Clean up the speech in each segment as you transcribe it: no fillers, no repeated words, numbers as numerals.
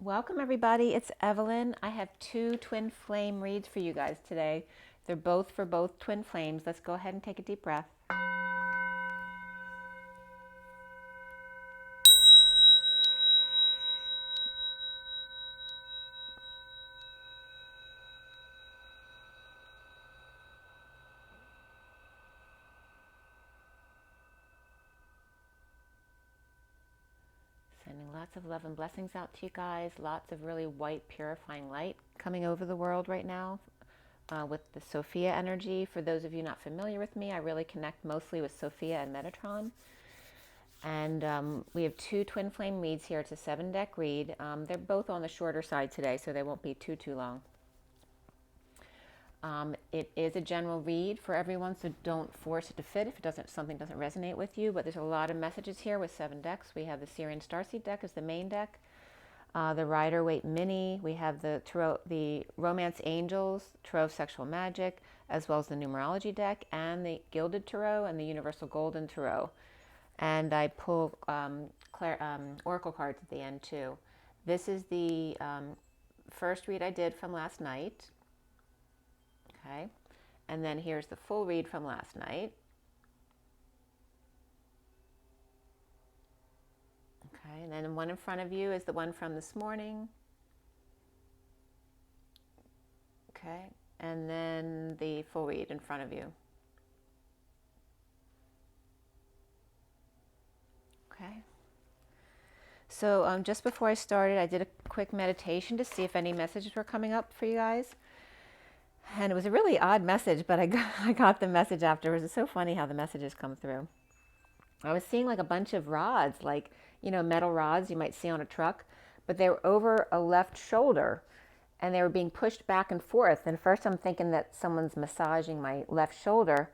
Welcome everybody, it's Evelyn. I have two twin flame reads for you guys today. They're both for both twin flames. Let's go ahead and take a deep breath. Sending lots of love and blessings out to you guys. Lots of really white purifying light coming over the world right now with the Sophia energy. For those of you not familiar with me, I really connect mostly with Sophia and Metatron. And we have two twin flame reads here. It's a 7-deck read. They're both on the shorter side today, so they won't be too long. It is a general read for everyone, so don't force it to fit if something doesn't resonate with you. But there's a lot of messages here with 7 decks. We have the SIRIAN STARSEED deck as the main deck, the Rider-Waite Mini. We have the Romance Angels, Tarot of Sexual Magic, as well as the Numerology deck, and the Gilded Tarot and the Universal Golden Tarot. And I pull Oracle cards at the end too. This is the first read I did from last night. Okay, and then here's the full read from last night. Okay, and then the one in front of you is the one from this morning. Okay, and then the full read in front of you. Okay. So just before I started, I did a quick meditation to see if any messages were coming up for you guys. And it was a really odd message, but I got the message afterwards. It's so funny how the messages come through. I was seeing like a bunch of rods, like, you know, metal rods you might see on a truck, but they were over a left shoulder and they were being pushed back and forth. And first I'm thinking that someone's massaging my left shoulder.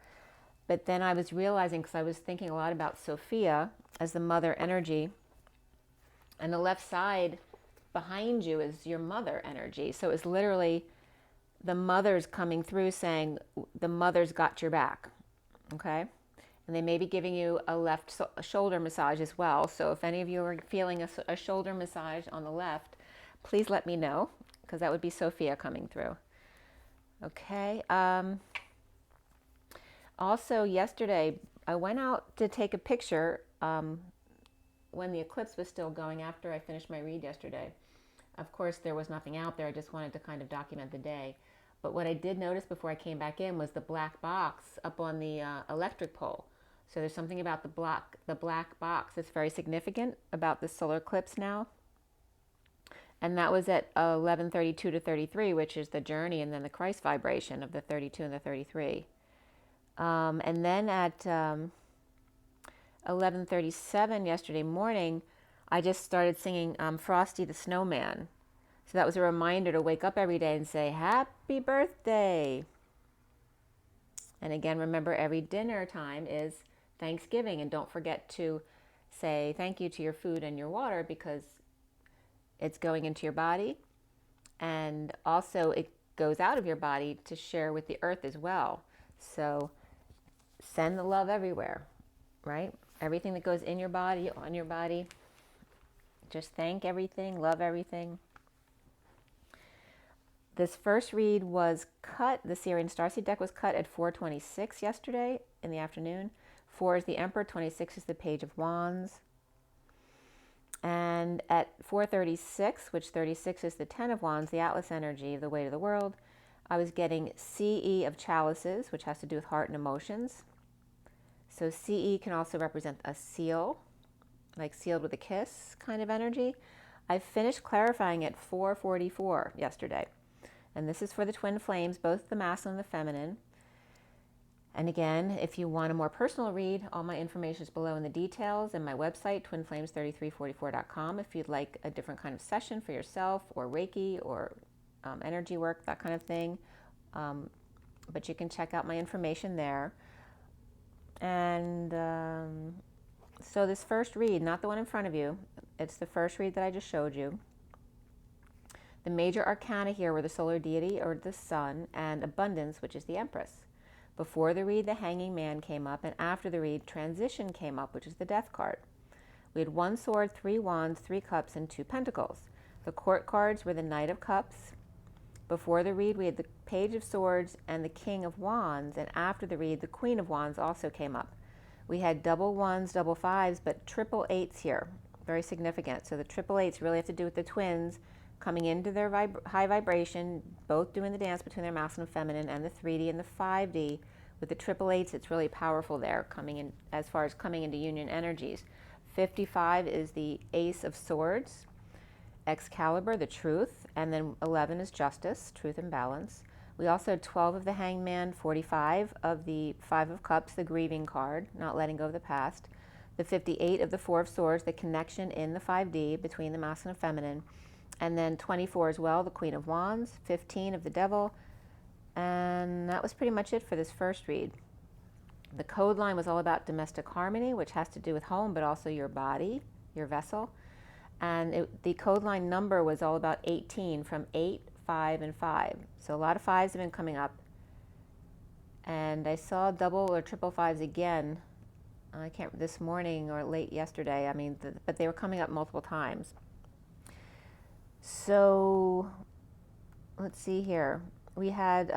But then I was realizing, because I was thinking a lot about Sophia as the mother energy, and the left side behind you is your mother energy. So it's literally the mother's coming through saying, the mother's got your back, okay? And they may be giving you a left shoulder massage as well. So if any of you are feeling a shoulder massage on the left, please let me know, because that would be Sophia coming through. Okay. Also, yesterday, I went out to take a picture when the eclipse was still going after I finished my read yesterday. Of course, there was nothing out there. I just wanted to kind of document the day. But what I did notice before I came back in was the black box up on the electric pole. So there's something about the black box that's very significant about the solar eclipse now. And that was at 11:32 to 33, which is the journey and then the Christ vibration of the 32 and the 33. And then at 11:37 yesterday morning, I just started singing Frosty the Snowman. So that was a reminder to wake up every day and say, happy birthday. And again, remember, every dinner time is Thanksgiving. And don't forget to say thank you to your food and your water, because it's going into your body. And also it goes out of your body to share with the earth as well. So send the love everywhere, right? Everything that goes in your body, on your body. Just thank everything, love everything. This first read was cut, the SIRIAN STARSEED deck was cut at 4:26 yesterday in the afternoon. 4 is the Emperor, 26 is the Page of Wands. And at 4:36, which 36 is the 10 of Wands, the Atlas energy of the weight of the world, I was getting CE of Chalices, which has to do with heart and emotions. So CE can also represent a seal, like sealed with a kiss kind of energy. I finished clarifying at 4:44 yesterday. And this is for the twin flames, both the masculine and the feminine. And again, if you want a more personal read, all my information is below in the details, and my website, twinflames3344.com, if you'd like a different kind of session for yourself, or Reiki, or energy work, that kind of thing. But you can check out my information there. And so this first read, not the one in front of you, it's the first read that I just showed you. The major arcana here were the solar deity, or the sun, and abundance, which is the Empress. Before the read, the Hanging Man came up, and after the read, transition came up, which is the Death card. We had 1 sword, 3 wands, 3 cups, and 2 pentacles. The court cards were the Knight of Cups. Before the read, we had the Page of Swords and the King of Wands, and after the read, the Queen of Wands also came up. We had double ones, double fives, but triple eights here. Very significant. So the triple eights really have to do with the twins coming into their high vibration, both doing the dance between their masculine and feminine, and the 3D and the 5D. With the triple eights, it's really powerful there, coming in as far as coming into union energies. 55 is the Ace of Swords, Excalibur, the truth, and then 11 is justice, truth and balance. We also had 12 of the Hangman, 45 of the 5 of Cups, the grieving card, not letting go of the past. The 58 of the 4 of Swords, the connection in the 5D between the masculine and feminine. And then 24 as well, the Queen of Wands, 15 of the Devil. And that was pretty much it for this first read. The code line was all about domestic harmony, which has to do with home, but also your body, your vessel. And the code line number was all about 18, from 8, 5, and 5. So a lot of fives have been coming up. And I saw double or triple fives again, I can't, this morning or late yesterday. I mean, but they were coming up multiple times. So let's see here. We had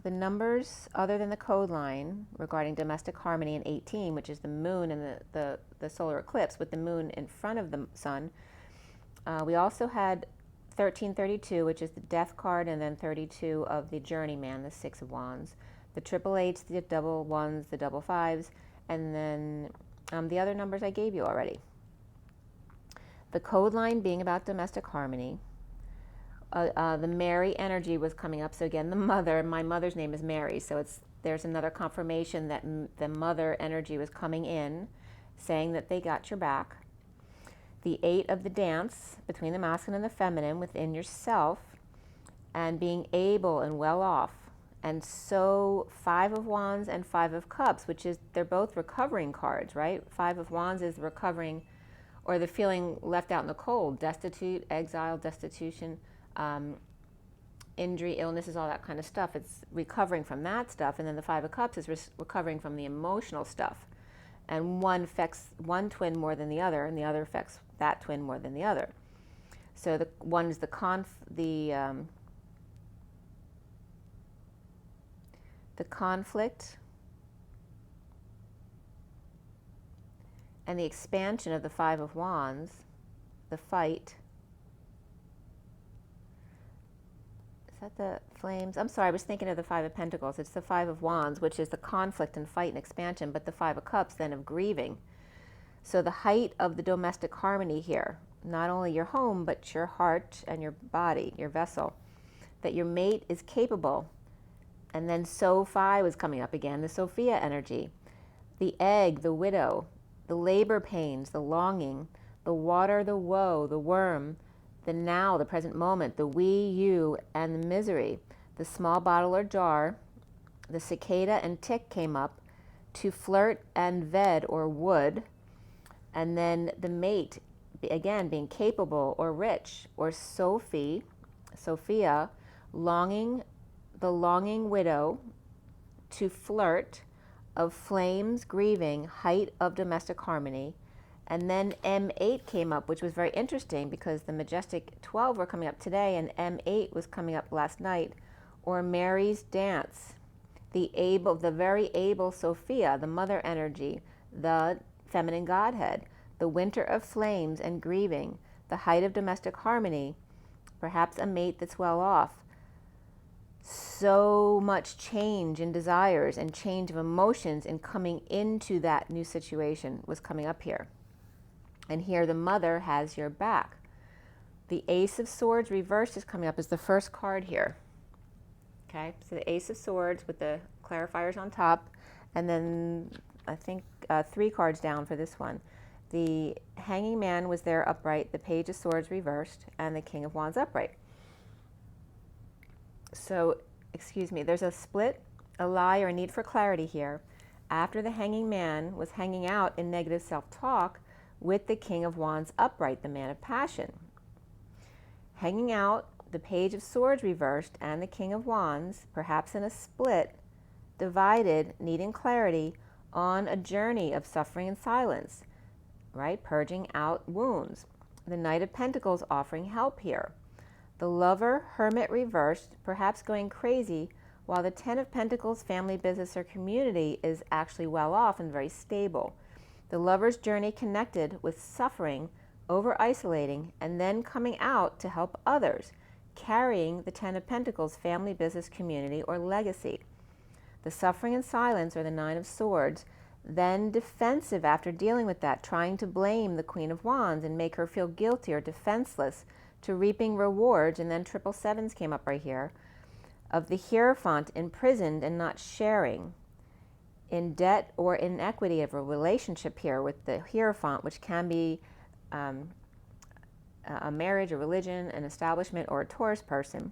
the numbers other than the code line regarding domestic harmony in 18, which is the moon and the solar eclipse with the moon in front of the sun. We also had 1332, which is the death card, and then 32 of the journeyman, the 6 of wands. The triple eights, the double ones, the double fives, and then the other numbers I gave you already. The code line being about domestic harmony. The Mary energy was coming up. So again, the mother, my mother's name is Mary, so there's another confirmation that the mother energy was coming in, saying that they got your back. The 8 of the dance between the masculine and the feminine within yourself, and being able and well off. And so 5 of wands and 5 of cups, which is, they're both recovering cards, right? 5 of wands is recovering, or the feeling left out in the cold, destitute, exile, destitution, injury, illnesses, all that kind of stuff. It's recovering from that stuff. And then the 5 of cups is recovering from the emotional stuff. And one affects one twin more than the other, and the other affects that twin more than the other. So the one is the conflict and the expansion of the 5 of wands, the fight. Is that the flames? I'm sorry, I was thinking of the 5 of pentacles. It's the 5 of wands, which is the conflict and fight and expansion, but the 5 of cups then of grieving. So the height of the domestic harmony here, not only your home, but your heart and your body, your vessel, that your mate is capable. And then Sophie was coming up again, the Sophia energy, the egg, the widow, the labor pains, the longing, the water, the woe, the worm, the now, the present moment, the we, you, and the misery, the small bottle or jar, the cicada and tick came up, to flirt and ved or would, and then the mate, again, being capable or rich, or Sophia, longing, the longing widow, to flirt, of flames, grieving, height of domestic harmony. And then M8 came up, which was very interesting because the majestic 12 were coming up today, and M8 was coming up last night, or Mary's dance, the very able Sophia, the mother energy, the feminine godhead, the winter of flames and grieving, the height of domestic harmony, perhaps a mate that's well off. So much change in desires and change of emotions and coming into that new situation was coming up here. And here the mother has your back. The Ace of Swords reversed is coming up as the first card here. Okay, so the Ace of Swords with the clarifiers on top, and then I think 3 cards down for this one. The Hanging Man was there upright, the Page of Swords reversed, and the King of Wands upright. So, excuse me, there's a split, a lie, or a need for clarity here. After the Hanging Man was hanging out in negative self-talk with the King of Wands upright, the Man of Passion. Hanging out, the Page of Swords reversed, and the King of Wands, perhaps in a split, divided, needing clarity, on a journey of suffering and silence, right? Purging out wounds. The Knight of Pentacles offering help here. The Lover, Hermit reversed, perhaps going crazy, while the Ten of Pentacles, family, business, or community is actually well off and very stable. The Lover's journey connected with suffering, over-isolating, and then coming out to help others, carrying the Ten of Pentacles, family, business, community, or legacy. The suffering and silence, or the Nine of Swords, then defensive after dealing with that, trying to blame the Queen of Wands and make her feel guilty or defenseless, to reaping rewards. And then triple sevens came up right here, of the Hierophant, imprisoned and not sharing, in debt or inequity of a relationship here with the Hierophant, which can be a marriage, a religion, an establishment, or a Taurus person.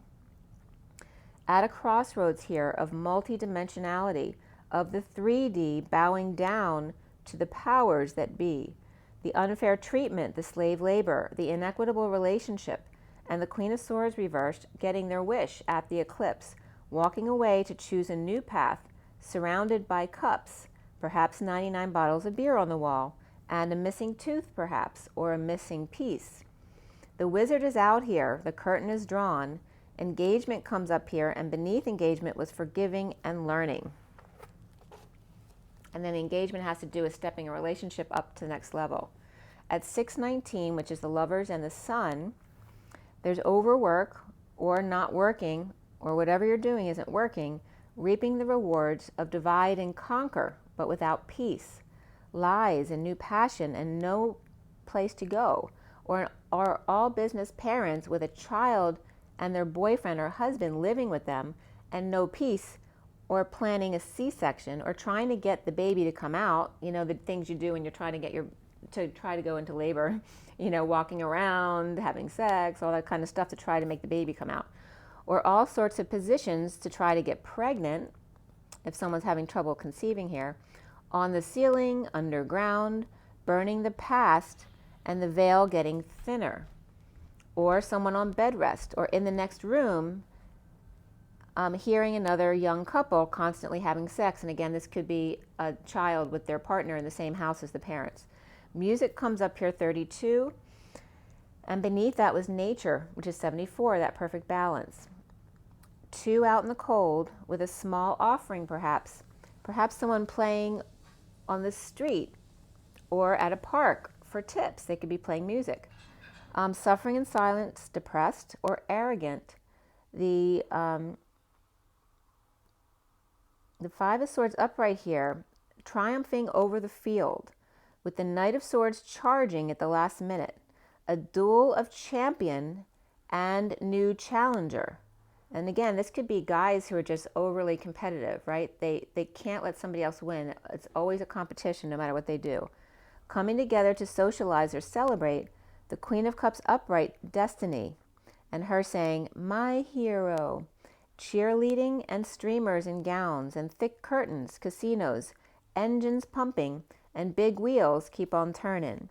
At a crossroads here of multidimensionality, of the 3D bowing down to the powers that be, the unfair treatment, the slave labor, the inequitable relationship, and the Queen of Swords reversed, getting their wish at the eclipse, walking away to choose a new path, surrounded by cups, perhaps 99 bottles of beer on the wall, and a missing tooth perhaps, or a missing piece. The Wizard is out here, the curtain is drawn, engagement comes up here, and beneath engagement was forgiving and learning. And then engagement has to do with stepping a relationship up to the next level. At 619, which is the Lovers and the Sun, there's overwork or not working, or whatever you're doing isn't working, reaping the rewards of divide and conquer, but without peace, lies and new passion and no place to go, or are all business parents with a child and their boyfriend or husband living with them and no peace, or planning a C-section, or trying to get the baby to come out, you know, the things you do when you're trying to get to try to go into labor, you know, walking around, having sex, all that kind of stuff to try to make the baby come out, or all sorts of positions to try to get pregnant, if someone's having trouble conceiving here, on the ceiling, underground, burning the past, and the veil getting thinner, or someone on bed rest, or in the next room, hearing another young couple constantly having sex. And again, this could be a child with their partner in the same house as the parents. Music comes up here, 32. And beneath that was nature, which is 74, that perfect balance. 2 out in the cold with a small offering perhaps. Perhaps someone playing on the street or at a park for tips. They could be playing music. Suffering in silence, depressed or arrogant. The 5 of Swords upright here, triumphing over the field, with the Knight of Swords charging at the last minute. A duel of champion and new challenger. And again, this could be guys who are just overly competitive, right? They can't let somebody else win. It's always a competition no matter what they do. Coming together to socialize or celebrate, the Queen of Cups upright, destiny, and her saying, my hero. Cheerleading and streamers in gowns and thick curtains, casinos, engines pumping, and big wheels keep on turning.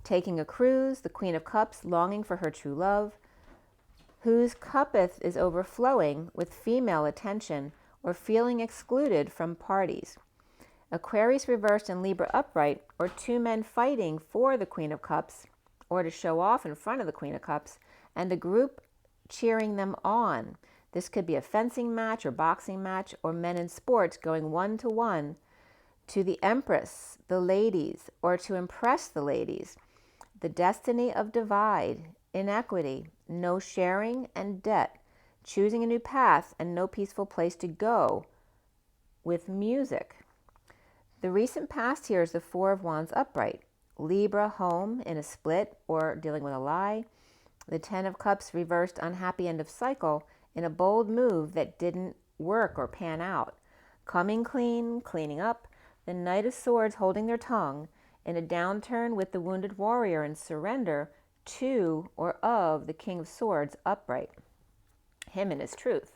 Taking a cruise, the Queen of Cups longing for her true love, whose cuppeth is overflowing with female attention or feeling excluded from parties. Aquarius reversed and Libra upright, or 2 men fighting for the Queen of Cups, or to show off in front of the Queen of Cups, and a group cheering them on. This could be a fencing match or boxing match, or men in sports going 1-to-1 to the Empress, the ladies, or to impress the ladies. The destiny of divide, inequity, no sharing, and debt, choosing a new path and no peaceful place to go with music. The recent past here is the 4 of Wands upright. Libra home in a split or dealing with a lie. The 10 of Cups reversed, unhappy end of cycle, in a bold move that didn't work or pan out. Coming clean, cleaning up. The Knight of Swords holding their tongue, in a downturn with the wounded warrior and surrender to or of the King of Swords upright. Him and his truth.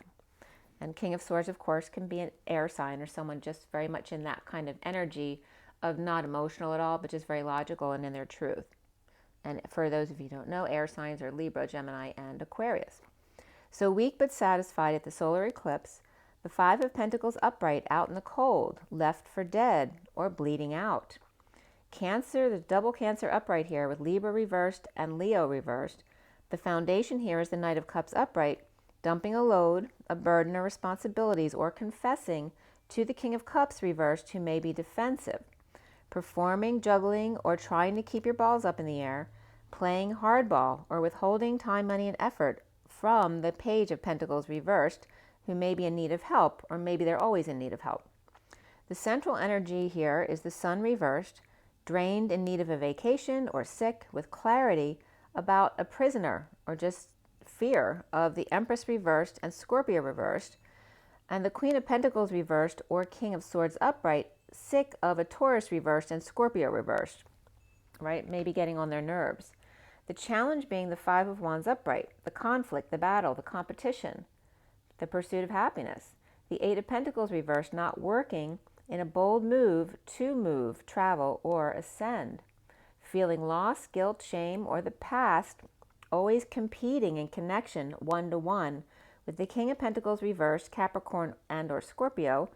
And King of Swords, of course, can be an air sign or someone just very much in that kind of energy of not emotional at all, but just very logical and in their truth. And for those of you who don't know, air signs are Libra, Gemini, and Aquarius. So weak but satisfied at the solar eclipse, the 5 of Pentacles upright, out in the cold, left for dead or bleeding out. Cancer, the double Cancer upright here with Libra reversed and Leo reversed. The foundation here is the Knight of Cups upright, dumping a load, a burden, or responsibilities, or confessing to the King of Cups reversed, who may be defensive. Performing, juggling, or trying to keep your balls up in the air, playing hardball, or withholding time, money, and effort from the Page of Pentacles reversed, who may be in need of help, or maybe they're always in need of help. The central energy here is the Sun reversed, drained, in need of a vacation, or sick, with clarity about a prisoner, or just fear of the Empress reversed and Scorpio reversed, and the Queen of Pentacles reversed or King of Swords upright, sick of a Taurus reversed and Scorpio reversed, right? Maybe getting on their nerves. The challenge being the Five of Wands upright, the conflict, the battle, the competition, the pursuit of happiness. The Eight of Pentacles reversed, not working in a bold move to move, travel, or ascend. Feeling loss, guilt, shame, or the past, always competing in connection one-to-one with the King of Pentacles reversed, Capricorn and or Scorpio,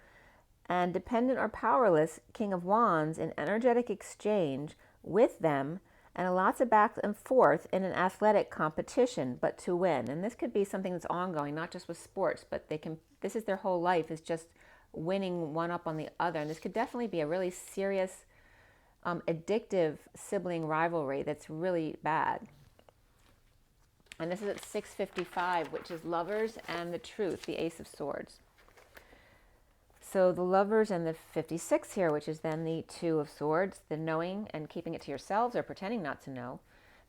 and dependent or powerless King of Wands in energetic exchange with them, and lots of back and forth in an athletic competition, but to win. And this could be something that's ongoing, not just with sports, but this is their whole life, is just winning one up on the other. And this could definitely be a really serious, addictive sibling rivalry that's really bad. And this is at 6:55, which is Lovers and the Truth, the Ace of Swords. So the Lovers and the 56 here, which is then the Two of Swords, the knowing and keeping it to yourselves or pretending not to know.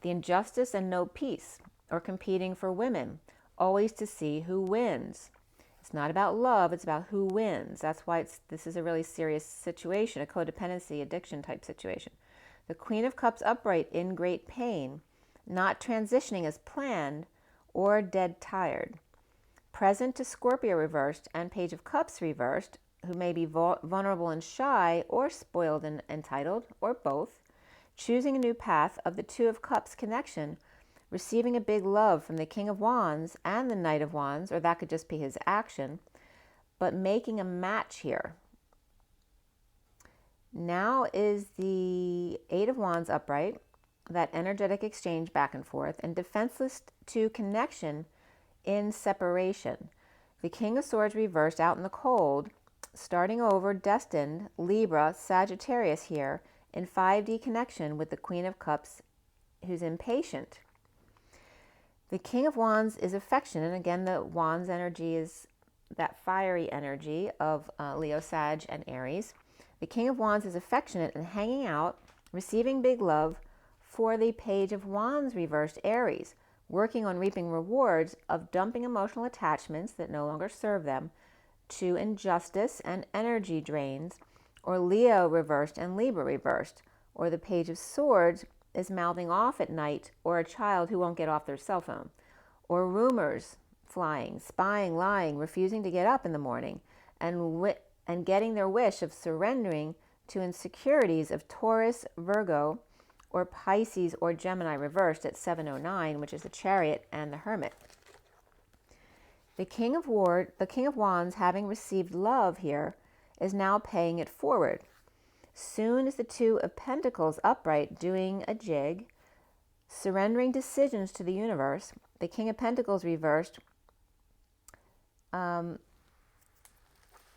The injustice and no peace, or competing for women, always to see who wins. It's not about love, it's about who wins. That's why this is a really serious situation, a codependency, addiction type situation. The Queen of Cups upright, in great pain, not transitioning as planned, or dead tired. Present to Scorpio reversed and Page of Cups reversed, who may be vulnerable and shy, or spoiled and entitled, or both. Choosing a new path of the Two of Cups connection, receiving a big love from the King of Wands and the Knight of Wands, or that could just be his action, but making a match here. Now is the Eight of Wands upright, that energetic exchange back and forth, and defenseless to connection in separation. The King of Swords reversed, out in the cold, starting over, destined, Libra, Sagittarius here, in 5D connection with the Queen of Cups, who's impatient. The King of Wands is affectionate, and again, the Wands energy is that fiery energy of Leo, Sag, and Aries. The King of Wands is affectionate and hanging out, receiving big love for the Page of Wands reversed, Aries, working on reaping rewards of dumping emotional attachments that no longer serve them, to injustice and energy drains, or Leo reversed and Libra reversed, or the Page of Swords is mouthing off at night, or a child who won't get off their cell phone, or rumors flying, spying, lying, refusing to get up in the morning, and getting their wish of surrendering to insecurities of Taurus, Virgo, or Pisces or Gemini reversed at 7:09, which is the Chariot and the Hermit. The King of Wands, having received love here, is now paying it forward. Soon as the Two of Pentacles upright, doing a jig, surrendering decisions to the universe. The King of Pentacles reversed,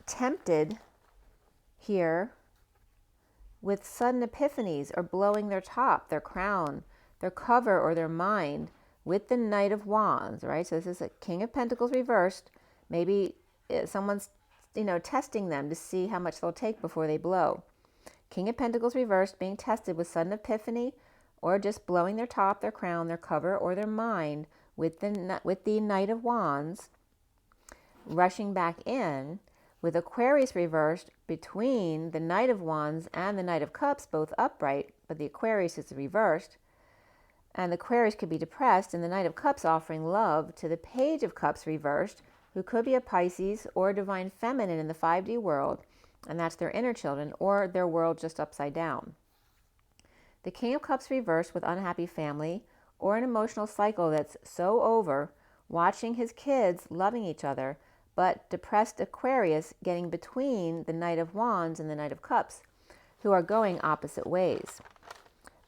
tempted here with sudden epiphanies, or blowing their top, their crown, their cover, or their mind with the Knight of Wands, right? So this is a King of Pentacles reversed. Maybe someone's, testing them to see how much they'll take before they blow. King of Pentacles reversed, being tested with sudden epiphany, or just blowing their top, their crown, their cover, or their mind with the Knight of Wands, rushing back in, with Aquarius reversed between the Knight of Wands and the Knight of Cups, both upright, but the Aquarius is reversed. And the Aquarius could be depressed, and the Knight of Cups offering love to the Page of Cups reversed, who could be a Pisces or a divine feminine in the 5D world, and that's their inner children, or their world just upside down. The King of Cups reversed with unhappy family, or an emotional cycle that's so over, watching his kids loving each other, but depressed Aquarius getting between the Knight of Wands and the Knight of Cups, who are going opposite ways.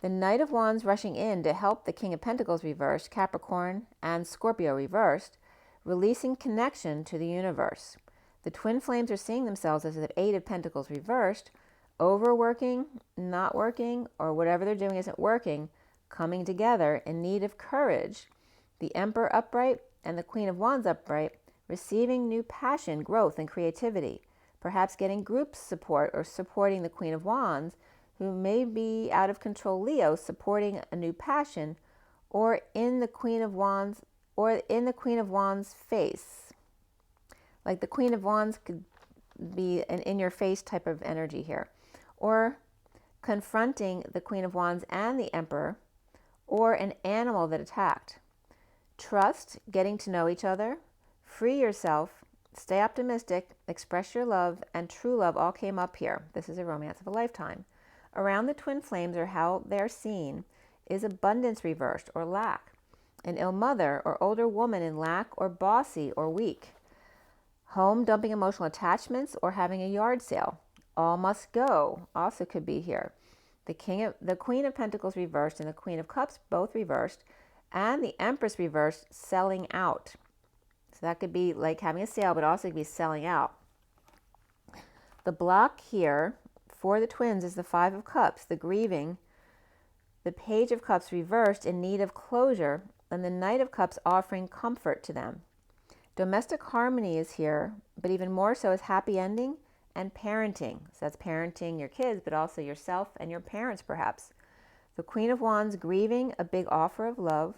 The Knight of Wands rushing in to help the King of Pentacles reversed, Capricorn and Scorpio reversed, releasing connection to the universe. The twin flames are seeing themselves as the Eight of Pentacles reversed, overworking, not working, or whatever they're doing isn't working, coming together in need of courage. The Emperor upright and the Queen of Wands upright, receiving new passion, growth, and creativity. Perhaps getting group support or supporting the Queen of Wands, who may be out of control Leo, supporting a new passion, or in the Queen of Wands, face. Like the Queen of Wands could be an in-your-face type of energy here, or confronting the Queen of Wands and the Emperor, or an animal that attacked. Trust, getting to know each other, free yourself, stay optimistic, express your love, and true love all came up here. This is a romance of a lifetime. Around the twin flames, or how they're seen, is abundance reversed or lack. An ill mother or older woman in lack or bossy or weak. Home dumping emotional attachments or having a yard sale. All must go also could be here. The Queen of Pentacles reversed and the Queen of Cups both reversed, and the Empress reversed, selling out. So that could be like having a sale, but also could be selling out. The block here for the twins is the Five of Cups, the grieving, the Page of Cups reversed in need of closure, and the Knight of Cups offering comfort to them. Domestic harmony is here, but even more so is happy ending and parenting. So that's parenting your kids, but also yourself and your parents perhaps. The Queen of Wands grieving a big offer of love,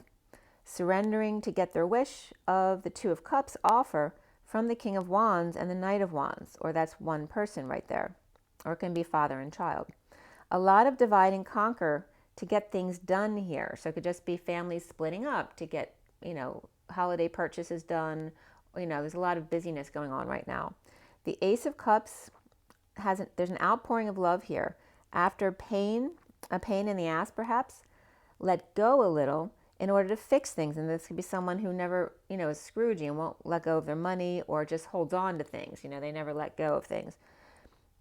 surrendering to get their wish of the Two of Cups offer from the King of Wands and the Knight of Wands, or that's one person right there, or it can be father and child. A lot of divide and conquer to get things done here. So it could just be families splitting up to get, holiday purchases done. There's a lot of busyness going on right now. The Ace of Cups there's an outpouring of love here. After a pain in the ass perhaps, let go a little in order to fix things. And this could be someone who never, is Scroogey and won't let go of their money or just holds on to things. They never let go of things.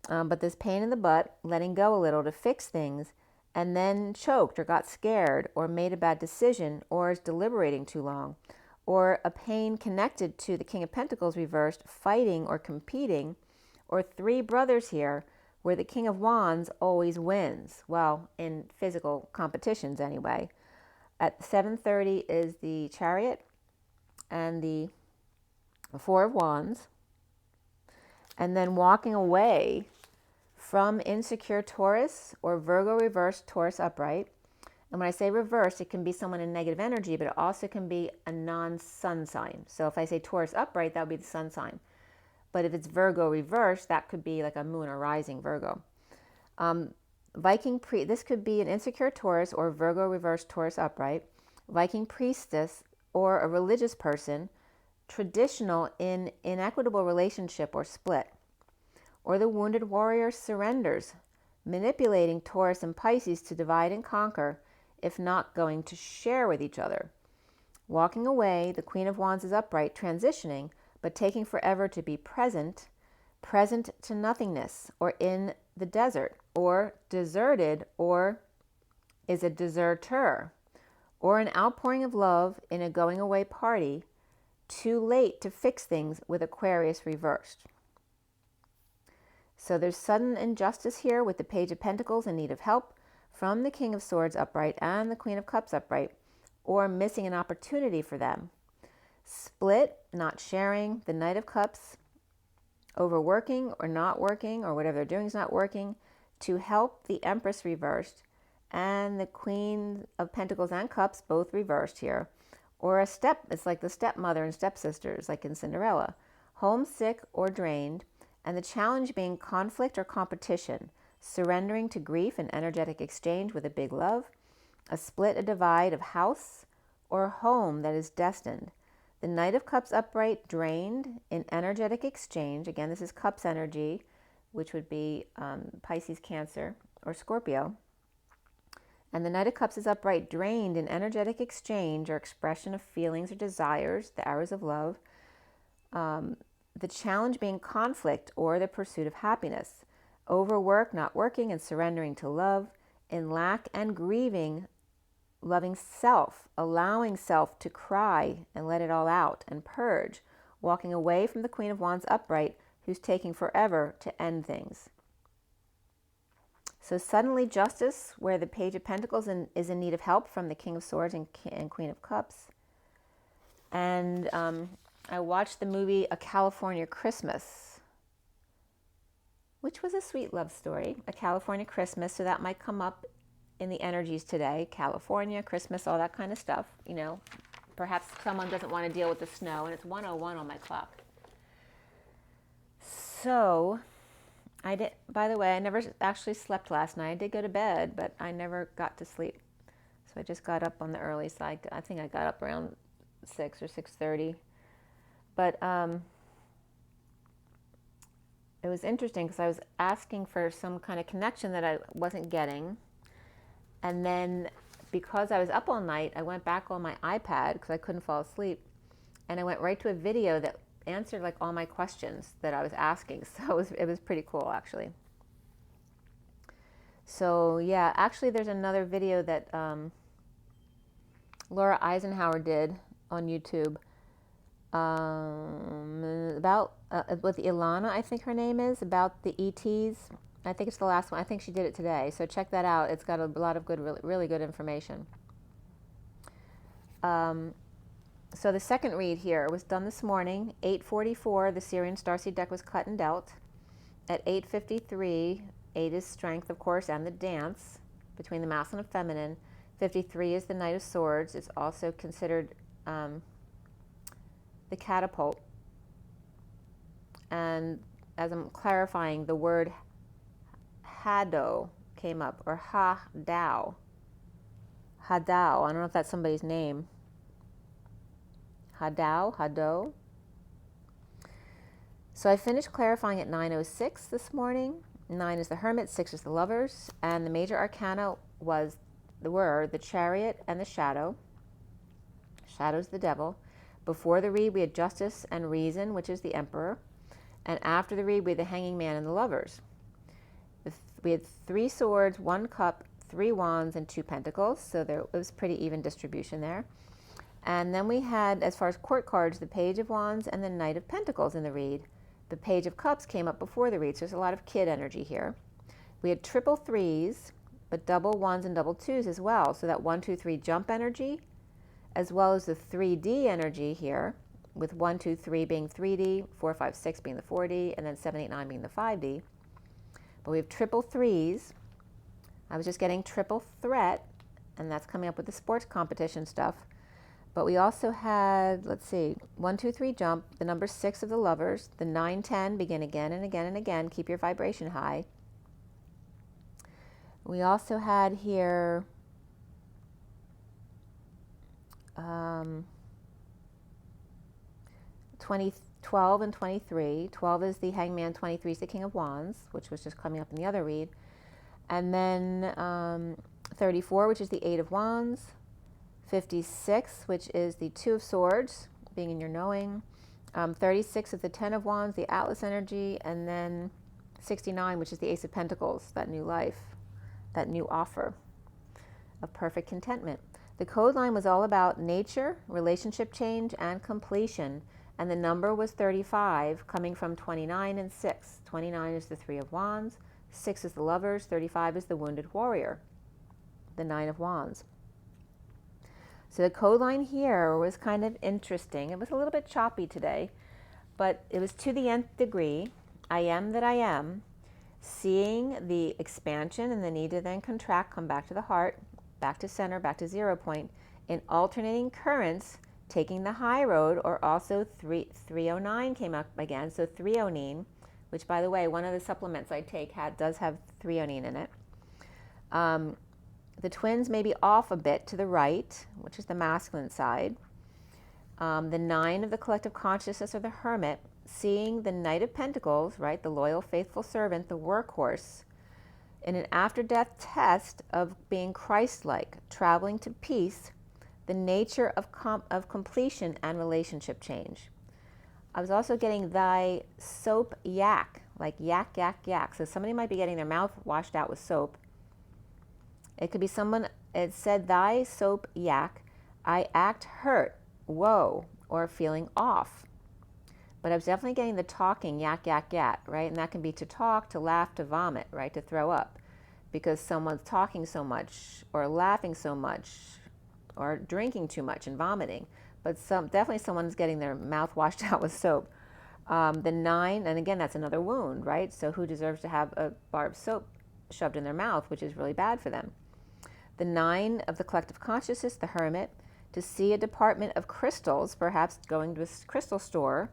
But this pain in the butt, letting go a little to fix things, and then choked or got scared or made a bad decision or is deliberating too long, or a pain connected to the King of Pentacles reversed, fighting or competing, or three brothers here where the King of Wands always wins. Well, in physical competitions anyway. At 7:30 is the Chariot and the Four of Wands. And then walking away from insecure Taurus or Virgo reversed, Taurus upright. And when I say reversed, it can be someone in negative energy, but it also can be a non-sun sign. So if I say Taurus upright, that would be the sun sign. But if it's Virgo reversed, that could be like a moon or rising Virgo. This could be an insecure Taurus or Virgo reversed, Taurus upright. Viking priestess or a religious person, traditional in inequitable relationship or split. Or the wounded warrior surrenders, manipulating Taurus and Pisces to divide and conquer, if not going to share with each other. Walking away, the Queen of Wands is upright, transitioning, but taking forever to be present to nothingness, or in the desert, or deserted, or is a deserter, or an outpouring of love in a going away party, too late to fix things with Aquarius reversed. So there's sudden injustice here with the Page of Pentacles in need of help from the King of Swords upright and the Queen of Cups upright, or missing an opportunity for them. Split, not sharing, the Knight of Cups, overworking or not working, or whatever they're doing is not working, to help the Empress reversed, and the Queen of Pentacles and Cups both reversed here. Or it's like the stepmother and stepsisters, like in Cinderella. Homesick or drained, and the challenge being conflict or competition, surrendering to grief and energetic exchange with a big love, a split, a divide of house or home that is destined. The Knight of Cups upright, drained in energetic exchange. Again, this is Cups energy, which would be Pisces, Cancer, or Scorpio. And the Knight of Cups is upright, drained in energetic exchange or expression of feelings or desires, the arrows of love. The challenge being conflict or the pursuit of happiness. overwork, not working, and surrendering to love. In lack and grieving, loving self, allowing self to cry and let it all out and purge, walking away from the Queen of Wands upright, who's taking forever to end things. So suddenly justice, where the Page of Pentacles is in need of help from the King of Swords and Queen of Cups. And I watched the movie A California Christmas, which was a sweet love story, A California Christmas. So that might come up in the energies today. California, Christmas, all that kind of stuff. You know, perhaps someone doesn't want to deal with the snow, and it's 1:01 on my clock. So I did, by the way, I never actually slept last night. I did go to bed, but I never got to sleep. So I just got up on the early side. I think I got up around 6 or 6:30. But it was interesting because I was asking for some kind of connection that I wasn't getting. And then because I was up all night, I went back on my iPad because I couldn't fall asleep. And I went right to a video that answered like all my questions that I was asking. So it was pretty cool, actually. So yeah, actually there's another video that Laura Eisenhower did on YouTube about with Ilana, I think her name is, about the ETs. I think it's the last one. I think she did it today. So check that out. It's got a lot of good, really good information. So the second read here was done this morning. 8:44, the SIRIAN Starseed deck was cut and dealt. At 8:53, 8 is strength, of course, and the dance between the masculine and feminine. 53 is the Knight of Swords. It's also considered the catapult. And as I'm clarifying, the word Hado came up, or Ha-Dao. Hadao. I don't know if that's somebody's name. Hadao, Hado. So I finished clarifying at 9:06 this morning. 9 is the Hermit, 6 is the Lovers, and the major arcana were the Chariot and the Shadow. Shadow's the Devil. Before the read, we had Justice and Reason, which is the Emperor. And after the read, we had the Hanging Man and the Lovers. We had 3 Swords, 1 Cup, 3 Wands, and 2 Pentacles. So it was pretty even distribution there. And then we had, as far as court cards, the Page of Wands and the Knight of Pentacles in the read. The Page of Cups came up before the read, so there's a lot of kid energy here. We had triple 3s, but double 1s and double 2s as well. So that 1, 2, 3 jump energy, as well as the 3D energy here, with 1, 2, 3 being 3D, 4, 5, 6 being the 4D, and then 7, 8, 9 being the 5D. But we have triple 3s. I was just getting triple threat, and that's coming up with the sports competition stuff. But we also had, let's see, 1, 2, 3 jump, the number 6 of the Lovers, the 9, 10, begin again and again and again, keep your vibration high. We also had here 12 and 23. 12 is the Hangman, 23 is the King of Wands, which was just coming up in the other read. And then 34, which is the 8 of Wands. 56, which is the 2 of Swords, being in your knowing. 36 is the 10 of Wands, the Atlas energy. And then 69, which is the Ace of Pentacles, that new life, that new offer of perfect contentment. The code line was all about nature, relationship change, and completion. And the number was 35, coming from 29 and 6. 29 is the 3 of Wands. 6 is the Lovers. 35 is the Wounded Warrior, the 9 of Wands. So the code line here was kind of interesting. It was a little bit choppy today, but it was to the nth degree. I am that I am. Seeing the expansion and the need to then contract, come back to the heart, back to center, back to 0 point, in alternating currents, taking the high road, or also 309 came up again. So threonine, which by the way, one of the supplements I take does have threonine in it. The twins may be off a bit to the right, which is the masculine side. The 9 of the collective consciousness, or the Hermit, seeing the Knight of Pentacles, right, the loyal, faithful servant, the workhorse, in an after-death test of being Christ-like, traveling to peace, the nature of completion and relationship change. I was also getting thy soap yak, like yak, yak, yak. So somebody might be getting their mouth washed out with soap. It could be someone, it said, thy soap yak, I act hurt, whoa, or feeling off. But I was definitely getting the talking, yak, yak, yak, right? And that can be to talk, to laugh, to vomit, right? To throw up. Because someone's talking so much, or laughing so much, or drinking too much and vomiting. But definitely someone's getting their mouth washed out with soap. The 9, and again, that's another wound, right? So who deserves to have a bar of soap shoved in their mouth, which is really bad for them? The 9 of the collective consciousness, the hermit, to see a department of crystals, perhaps going to a crystal store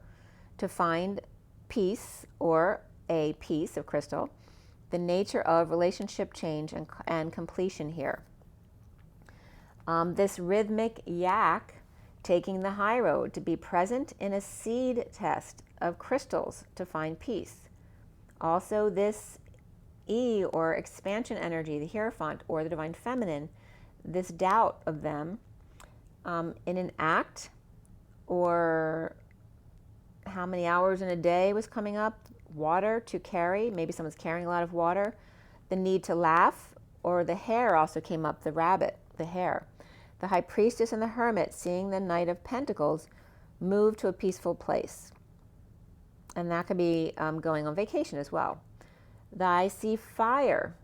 to find peace or a piece of crystal. The nature of relationship change and completion here. This rhythmic yak, taking the high road, to be present in a seed test of crystals to find peace. Also this E, or expansion energy, the Hierophant, or the Divine Feminine, this doubt of them in an act, or how many hours in a day was coming up, water to carry, maybe someone's carrying a lot of water, the need to laugh, or the hare also came up, the rabbit, the hare. The High Priestess and the Hermit, seeing the Knight of Pentacles move to a peaceful place. And that could be going on vacation as well. I see fire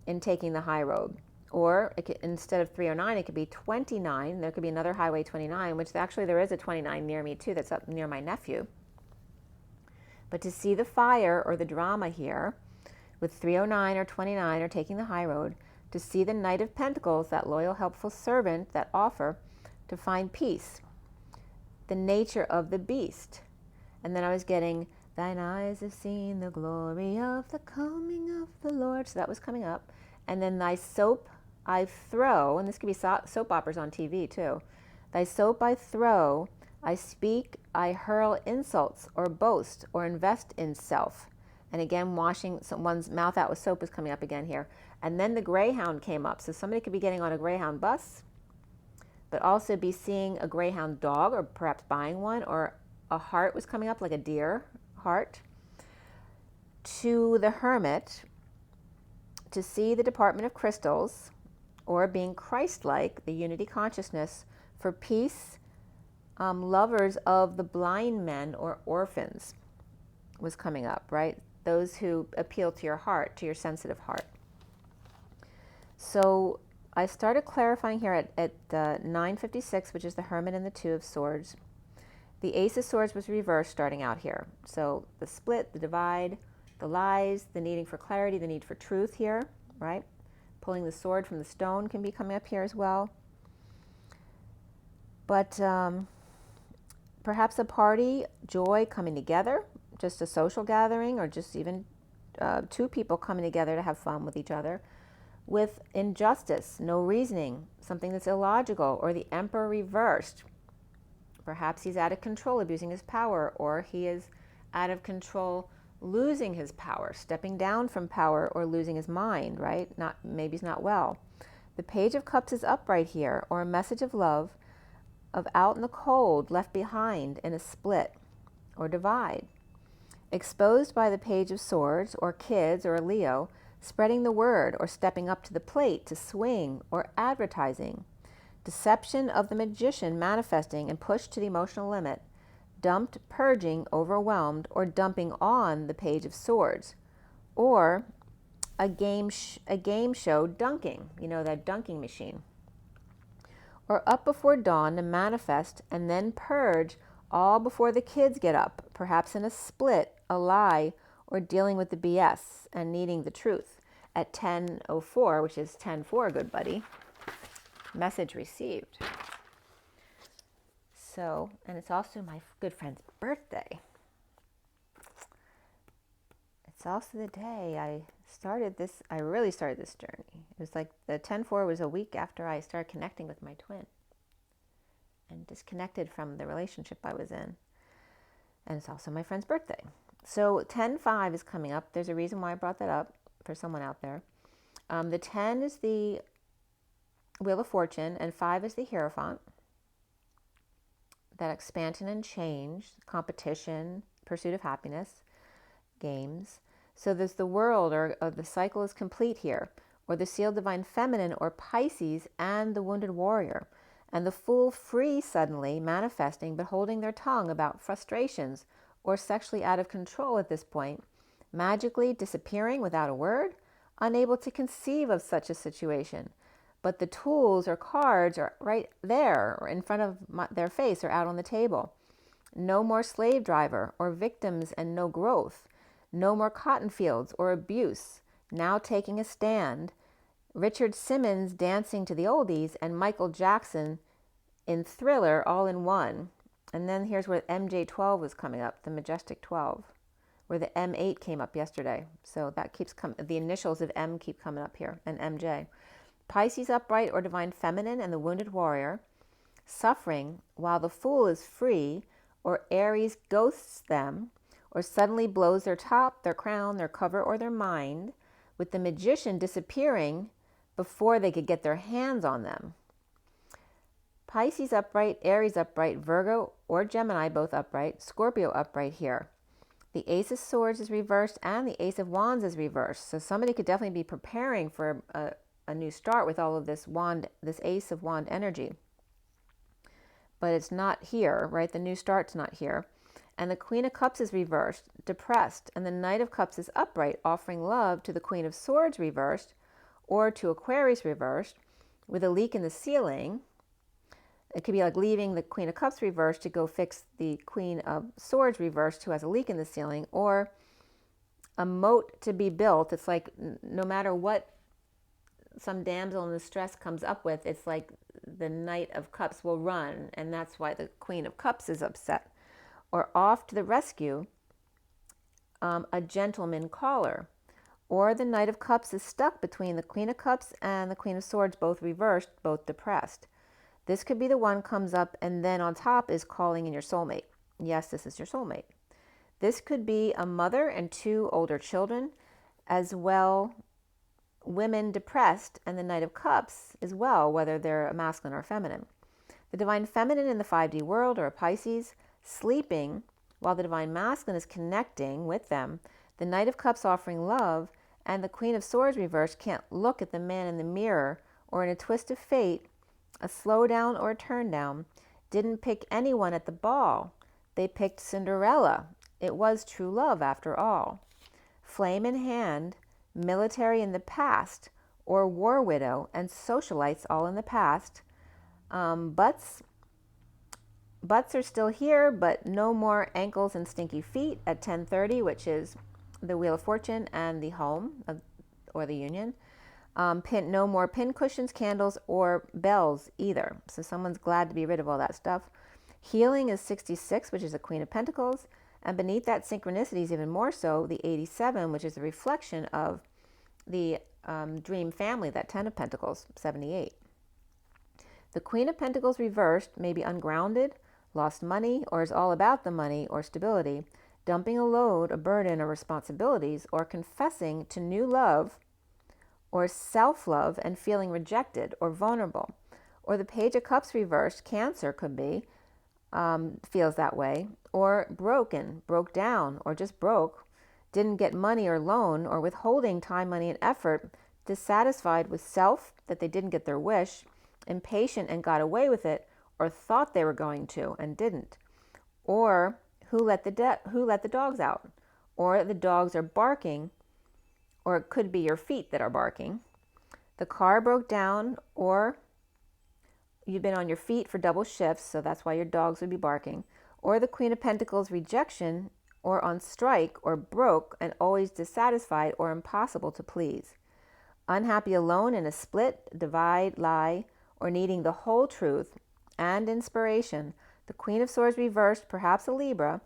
in taking the high road. Or it could, instead of 309, it could be 29. There could be another Highway 29, which actually there is a 29 near me too, that's up near my nephew. But to see the fire or the drama here, with 309 or 29 or taking the high road, to see the Knight of Pentacles, that loyal, helpful servant, that offer to find peace. The nature of the beast. And then I was getting, thine eyes have seen the glory of the coming of the Lord. So that was coming up. And then thy soap I throw, and this could be soap operas on TV too. Thy soap I throw, I speak, I hurl insults, or boast, or invest in self. And again, washing someone's mouth out with soap is coming up again here. And then the Greyhound came up. So somebody could be getting on a Greyhound bus, but also be seeing a Greyhound dog, or perhaps buying one, or a heart was coming up, like a deer heart. To the Hermit, to see the Department of Crystals, or being Christ-like, the unity consciousness, for peace, lovers of the blind men or orphans was coming up, right? Those who appeal to your heart, to your sensitive heart. So I started clarifying here at 956, which is the Hermit and the Two of Swords. The Ace of Swords was reversed starting out here. So the split, the divide, the lies, the needing for clarity, the need for truth here, right? Pulling the sword from the stone can be coming up here as well. But perhaps a party, joy, coming together, just a social gathering, or just even two people coming together to have fun with each other. With injustice, no reasoning, something that's illogical, or the Emperor reversed. Perhaps he's out of control, abusing his power, or he is out of control, losing his power, stepping down from power, or losing his mind, right? Maybe he's not well. The Page of Cups is upright here, or a message of love, of out in the cold, left behind in a split or divide. Exposed by the Page of Swords, or kids, or a Leo, spreading the word, or stepping up to the plate to swing, or advertising. Deception of the Magician, manifesting and pushed to the emotional limit. Dumped, purging, overwhelmed, or dumping on the Page of Swords. Or a game show dunking, that dunking machine. Or up before dawn to manifest and then purge, all before the kids get up, perhaps in a split, a lie, or dealing with the BS and needing the truth. At 10:04, which is 10:4, good buddy, message received. So, and it's also my good friend's birthday. It's also the day I really started this journey. It was like the 10:4 was a week after I started connecting with my twin and disconnected from the relationship I was in. And it's also my friend's birthday. So 10:5 is coming up. There's a reason why I brought that up for someone out there. The 10 is the Wheel of Fortune, and 5 is the Hierophant. That expansion and change, competition, pursuit of happiness, games. So there's the world, or the cycle is complete here, or the sealed divine feminine, or Pisces, and the wounded warrior, and the fool free suddenly manifesting but holding their tongue about frustrations, or sexually out of control at this point, magically disappearing without a word, unable to conceive of such a situation. But the tools or cards are right there or in front of their face or out on the table. No more slave driver or victims and no growth. No more cotton fields or abuse. Now taking a stand. Richard Simmons dancing to the oldies and Michael Jackson in Thriller all in one. And then here's where MJ12 was coming up, the Majestic 12, where the M8 came up yesterday. So that keeps coming. The initials of M keep coming up here, and MJ. Pisces upright or divine feminine and the wounded warrior, suffering while the fool is free, or Aries ghosts them, or suddenly blows their top, their crown, their cover, or their mind, with the magician disappearing before they could get their hands on them. Pisces upright, Aries upright, Virgo or Gemini both upright, Scorpio upright here. The Ace of Swords is reversed and the Ace of Wands is reversed. So somebody could definitely be preparing for a new start with all of this this Ace of Wand energy. But it's not here, right? The new start's not here. And the Queen of Cups is reversed, depressed, and the Knight of Cups is upright, offering love to the Queen of Swords reversed, or to Aquarius reversed, with a leak in the ceiling. It could be like leaving the Queen of Cups reversed to go fix the Queen of Swords reversed, who has a leak in the ceiling, or a moat to be built. It's like no matter what some damsel in distress comes up with, it's like the Knight of Cups will run, and that's why the Queen of Cups is upset. Or off to the rescue, a gentleman caller. Or the Knight of Cups is stuck between the Queen of Cups and the Queen of Swords, both reversed, both depressed. This could be the one comes up, and then on top is calling in your soulmate. Yes, this is your soulmate. This could be a mother and 2 older children, as well women depressed, and the Knight of Cups as well, whether they're a masculine or feminine. The divine feminine in the 5D world, or a Pisces, sleeping while the divine masculine is connecting with them. The Knight of Cups offering love, and the Queen of Swords reversed can't look at the man in the mirror, or in a twist of fate, a slow down or a turn down, didn't pick anyone at the ball. They picked Cinderella. It was true love after all. Flame in hand, military in the past, or war widow and socialites all in the past. Butts are still here, but no more ankles and stinky feet at 10:30, which is the Wheel of Fortune and the home or the union. No more pin cushions, candles, or bells either. So someone's glad to be rid of all that stuff. Healing is 66, which is the Queen of Pentacles. And beneath that synchronicity is even more so the 87, which is a reflection of the dream family, that 10 of Pentacles, 78. The Queen of Pentacles reversed may be ungrounded, lost money, or is all about the money or stability, dumping a load, a burden, or responsibilities, or confessing to new love, or self-love and feeling rejected or vulnerable. Or the Page of Cups reversed, Cancer could be, feels that way, or broke down, or just broke, didn't get money or loan, or withholding time, money, and effort, dissatisfied with self that they didn't get their wish, impatient and got away with it, or thought they were going to and didn't. Or who let the dogs out, or the dogs are barking, or it could be your feet that are barking. The car broke down, or you've been on your feet for double shifts, so that's why your dogs would be barking. Or the Queen of Pentacles rejection, or on strike, or broke and always dissatisfied or impossible to please. Unhappy alone in a split, divide, lie, or needing the whole truth and inspiration. The Queen of Swords reversed, perhaps a Libra,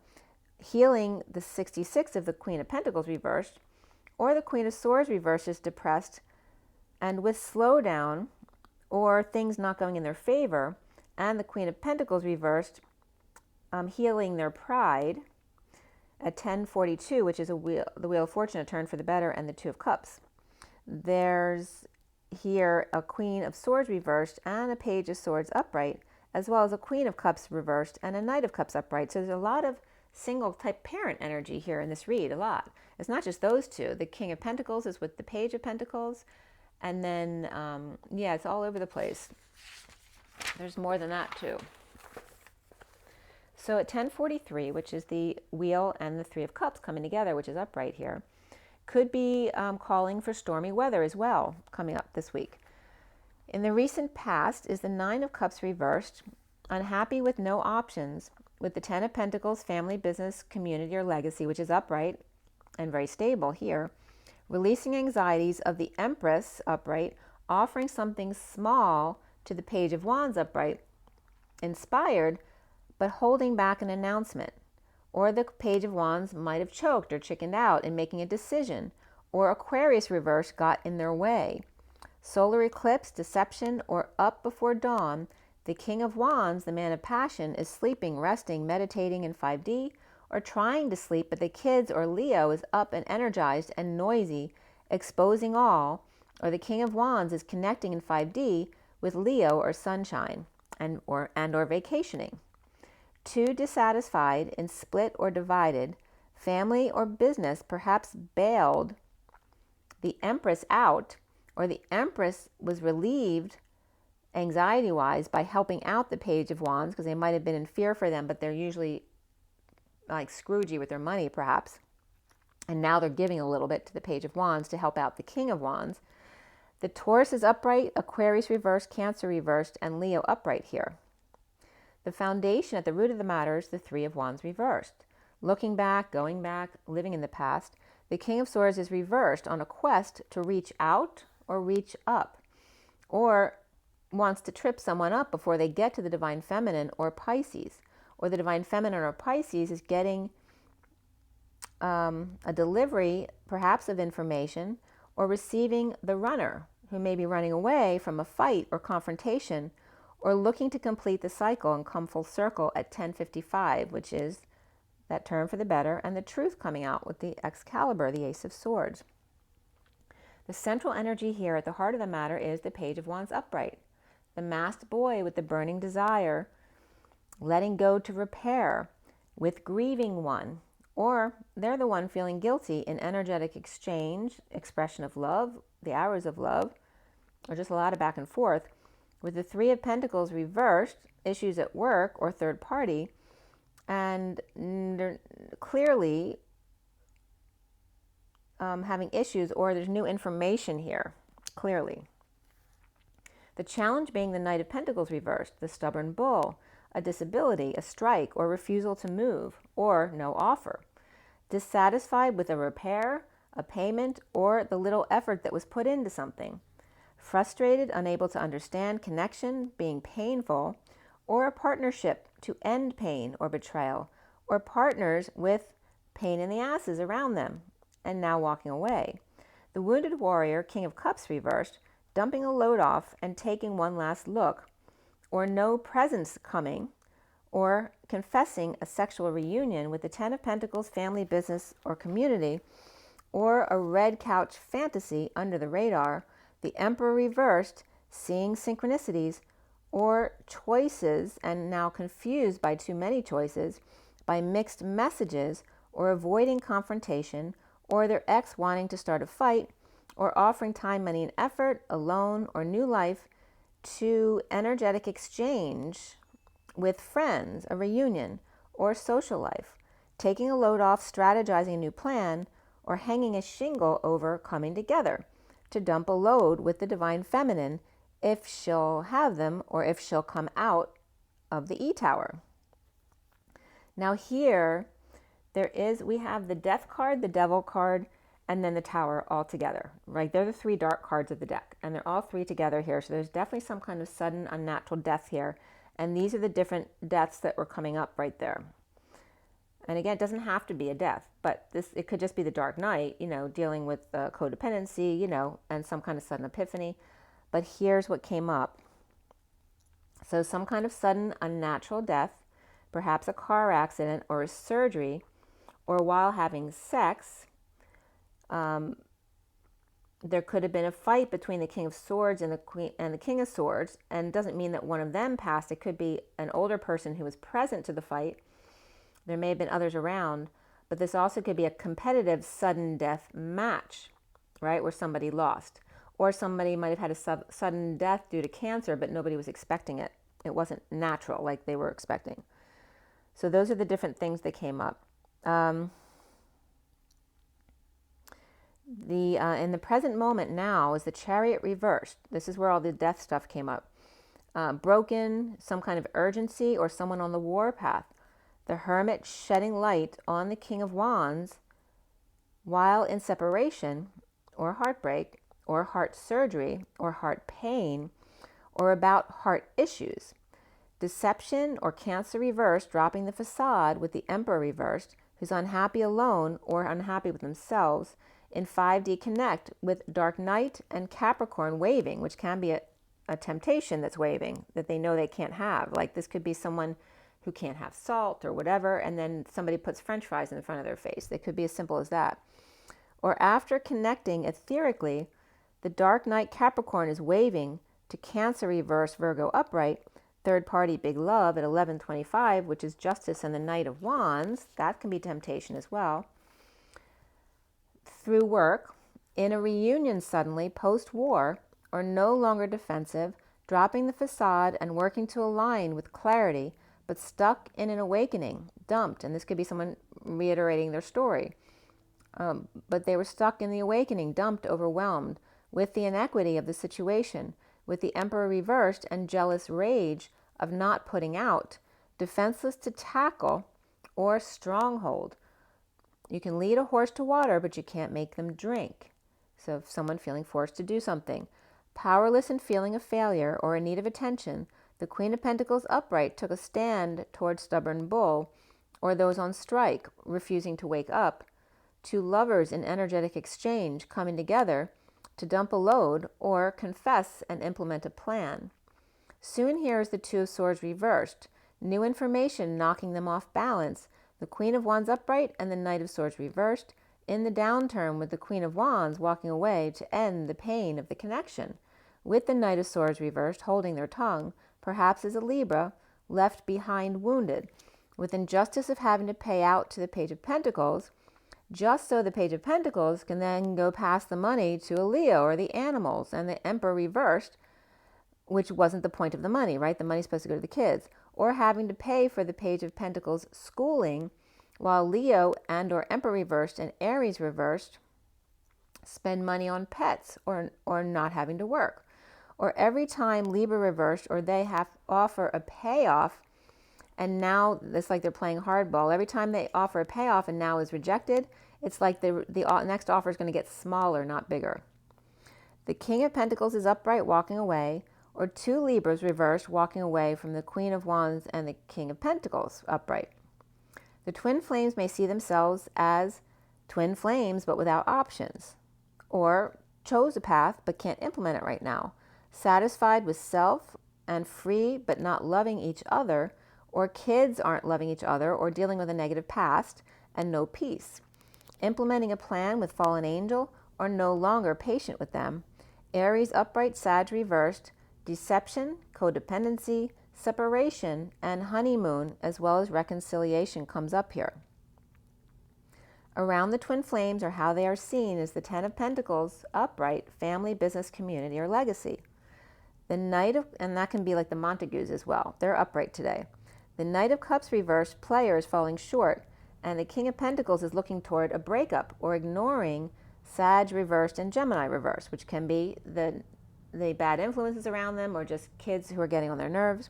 healing the 66 of the Queen of Pentacles reversed, or the Queen of Swords reversed is depressed and with slowdown or things not going in their favor, and the Queen of Pentacles reversed, healing their pride at 10:42, which is the Wheel of Fortune, a turn for the better, and the 2 of Cups. There's here a Queen of Swords reversed and a Page of Swords upright, as well as a Queen of Cups reversed and a Knight of Cups upright. So there's a lot of single type parent energy here in this read a lot. It's not just those two. The King of Pentacles is with the Page of Pentacles. And then, yeah, it's all over the place. There's more than that too. So at 10:43, which is the Wheel and the Three of Cups coming together, which is upright here, could be calling for stormy weather as well coming up this week. In the recent past is the Nine of Cups reversed, unhappy with no options, with the Ten of Pentacles, family, business, community, or legacy, which is upright and very stable here, releasing anxieties of the Empress upright, offering something small to the Page of Wands upright, inspired, but holding back an announcement. Or the Page of Wands might have choked or chickened out in making a decision, or Aquarius reverse got in their way. Solar eclipse, deception, or up before dawn, the King of Wands, the man of passion, is sleeping, resting, meditating in 5D, or trying to sleep, but the kids or Leo is up and energized and noisy, exposing all, or the King of Wands is connecting in 5D with Leo or sunshine and or vacationing. Too dissatisfied in split or divided, family or business perhaps bailed the Empress out, or the Empress was relieved anxiety-wise by helping out the Page of Wands, because they might have been in fear for them, but they're usually like Scroogey with their money perhaps. And now they're giving a little bit to the Page of Wands to help out the King of Wands. The Taurus is upright, Aquarius reversed, Cancer reversed, and Leo upright here. The foundation at the root of the matter is the Three of Wands reversed. Looking back, going back, living in the past, the King of Swords is reversed on a quest to reach out or reach up, or wants to trip someone up before they get to the Divine Feminine or Pisces, or the Divine Feminine or Pisces is getting a delivery perhaps of information, or receiving the runner who may be running away from a fight or confrontation, or looking to complete the cycle and come full circle at 10:55, which is that turn for the better, and the truth coming out with the Excalibur, the Ace of Swords. The central energy here at the heart of the matter is the Page of Wands upright, the masked boy with the burning desire, letting go to repair, with grieving one, or they're the one feeling guilty in energetic exchange, expression of love, the hours of love, or just a lot of back and forth, with the Three of Pentacles reversed, issues at work or third party, and they're clearly having issues, or there's new information here, clearly. The challenge being the Knight of Pentacles reversed, the stubborn bull, a disability, a strike, or refusal to move, or no offer. Dissatisfied with a repair, a payment, or the little effort that was put into something. Frustrated, unable to understand connection, being painful, or a partnership to end pain or betrayal, or partners with pain in the asses around them, and now walking away. The wounded warrior, King of Cups reversed, dumping a load off and taking one last look, or no presents coming, or confessing a sexual reunion with the Ten of Pentacles, family, business, or community, or a red couch fantasy under the radar, the Emperor reversed, seeing synchronicities, or choices, and now confused by too many choices, by mixed messages, or avoiding confrontation, or their ex wanting to start a fight, or offering time, money, and effort, alone, or new life, to energetic exchange with friends, a reunion, or social life, taking a load off, strategizing a new plan, or hanging a shingle over coming together to dump a load with the Divine Feminine if she'll have them, or if she'll come out of the E-Tower. Now here, we have the Death card, the Devil card, and then the Tower all together, right? They're the three dark cards of the deck, and they're all three together here. So there's definitely some kind of sudden, unnatural death here. And these are the different deaths that were coming up right there. And again, it doesn't have to be a death, but it could just be the Dark Knight, dealing with codependency, and some kind of sudden epiphany. But here's what came up. So some kind of sudden, unnatural death, perhaps a car accident or a surgery, or while having sex. There could have been a fight between the King of Swords and the Queen and the King of Swords, and it doesn't mean that one of them passed. It could be an older person who was present to the fight, There may have been others around, but this also could be a competitive sudden death match, right, where somebody lost. Or somebody might have had a sudden death due to cancer, but nobody was expecting it. It wasn't natural like they were expecting. So those are the different things that came up. In the present moment now is the Chariot reversed. This is where all the death stuff came up. Broken, some kind of urgency, or someone on the warpath. The Hermit shedding light on the King of Wands while in separation, or heartbreak, or heart surgery, or heart pain, or about heart issues. Deception or Cancer reversed, dropping the facade with the Emperor reversed, who's unhappy alone or unhappy with themselves. In 5D connect with Dark Knight and Capricorn waving, which can be a temptation that's waving, that they know they can't have. Like this could be someone who can't have salt or whatever, and then somebody puts French fries in front of their face. They could be as simple as that. Or after connecting etherically, the Dark Knight Capricorn is waving to Cancer reverse, Virgo upright, third party big love at 11:25, which is Justice and the Knight of Wands. That can be temptation as well. Through work, in a reunion suddenly, post-war, or no longer defensive, dropping the facade and working to align with clarity, but stuck in an awakening, dumped, and this could be someone reiterating their story. But they were stuck in the awakening, dumped, overwhelmed, with the inequity of the situation, with the Emperor reversed and jealous rage of not putting out, defenseless to tackle, or stronghold. You can lead a horse to water, but you can't make them drink. So if someone feeling forced to do something, powerless and feeling a failure or in need of attention, the Queen of Pentacles upright took a stand toward stubborn bull, or those on strike, refusing to wake up. Two lovers in energetic exchange coming together to dump a load or confess and implement a plan. Soon here is the Two of Swords reversed, new information knocking them off balance, the Queen of Wands upright and the Knight of Swords reversed, in the downturn with the Queen of Wands walking away to end the pain of the connection, with the Knight of Swords reversed holding their tongue, perhaps as a Libra, left behind wounded, with injustice of having to pay out to the Page of Pentacles, just so the Page of Pentacles can then go pass the money to a Leo or the animals, and the Emperor reversed, which wasn't the point of the money, right? The money's supposed to go to the kids, or having to pay for the Page of Pentacles schooling, while Leo and or Emperor reversed and Aries reversed spend money on pets or not having to work. Or every time Libra reversed, or they have offer a payoff, and now it's like they're playing hardball. Every time they offer a payoff and now is rejected, it's like the next offer is going to get smaller, not bigger. The King of Pentacles is upright, walking away, or two Libras reversed, walking away from the Queen of Wands and the King of Pentacles upright. The twin flames may see themselves as twin flames but without options, or chose a path but can't implement it right now, satisfied with self and free but not loving each other, or kids aren't loving each other, or dealing with a negative past and no peace, implementing a plan with fallen angel, or no longer patient with them. Aries upright, Sag reversed, deception, codependency, separation, and honeymoon, as well as reconciliation comes up here. Around the twin flames, or how they are seen, is the Ten of Pentacles upright, family, business, community, or legacy. The Knight of, and that can be like the Montagues as well, they're upright today. The Knight of Cups reversed, players falling short, and the King of Pentacles is looking toward a breakup or ignoring Sag reversed and Gemini reversed, which can be the bad influences around them, or just kids who are getting on their nerves.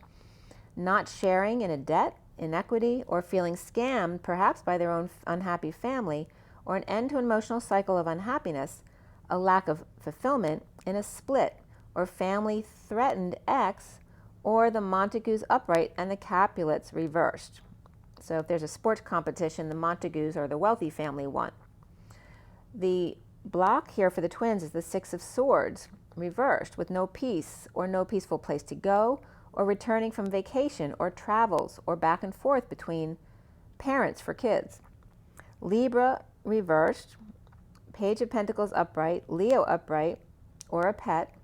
Not sharing in a debt, inequity, or feeling scammed perhaps by their own unhappy family, or an end to an emotional cycle of unhappiness, a lack of fulfillment in a split, or family threatened ex, or the Montagues upright and the Capulets reversed. So if there's a sports competition, the Montagues or the wealthy family won. The block here for the twins is the Six of Swords reversed, with no peace or no peaceful place to go, or returning from vacation or travels, or back and forth between parents for kids. Libra reversed, Page of Pentacles upright, Leo upright, or a pet,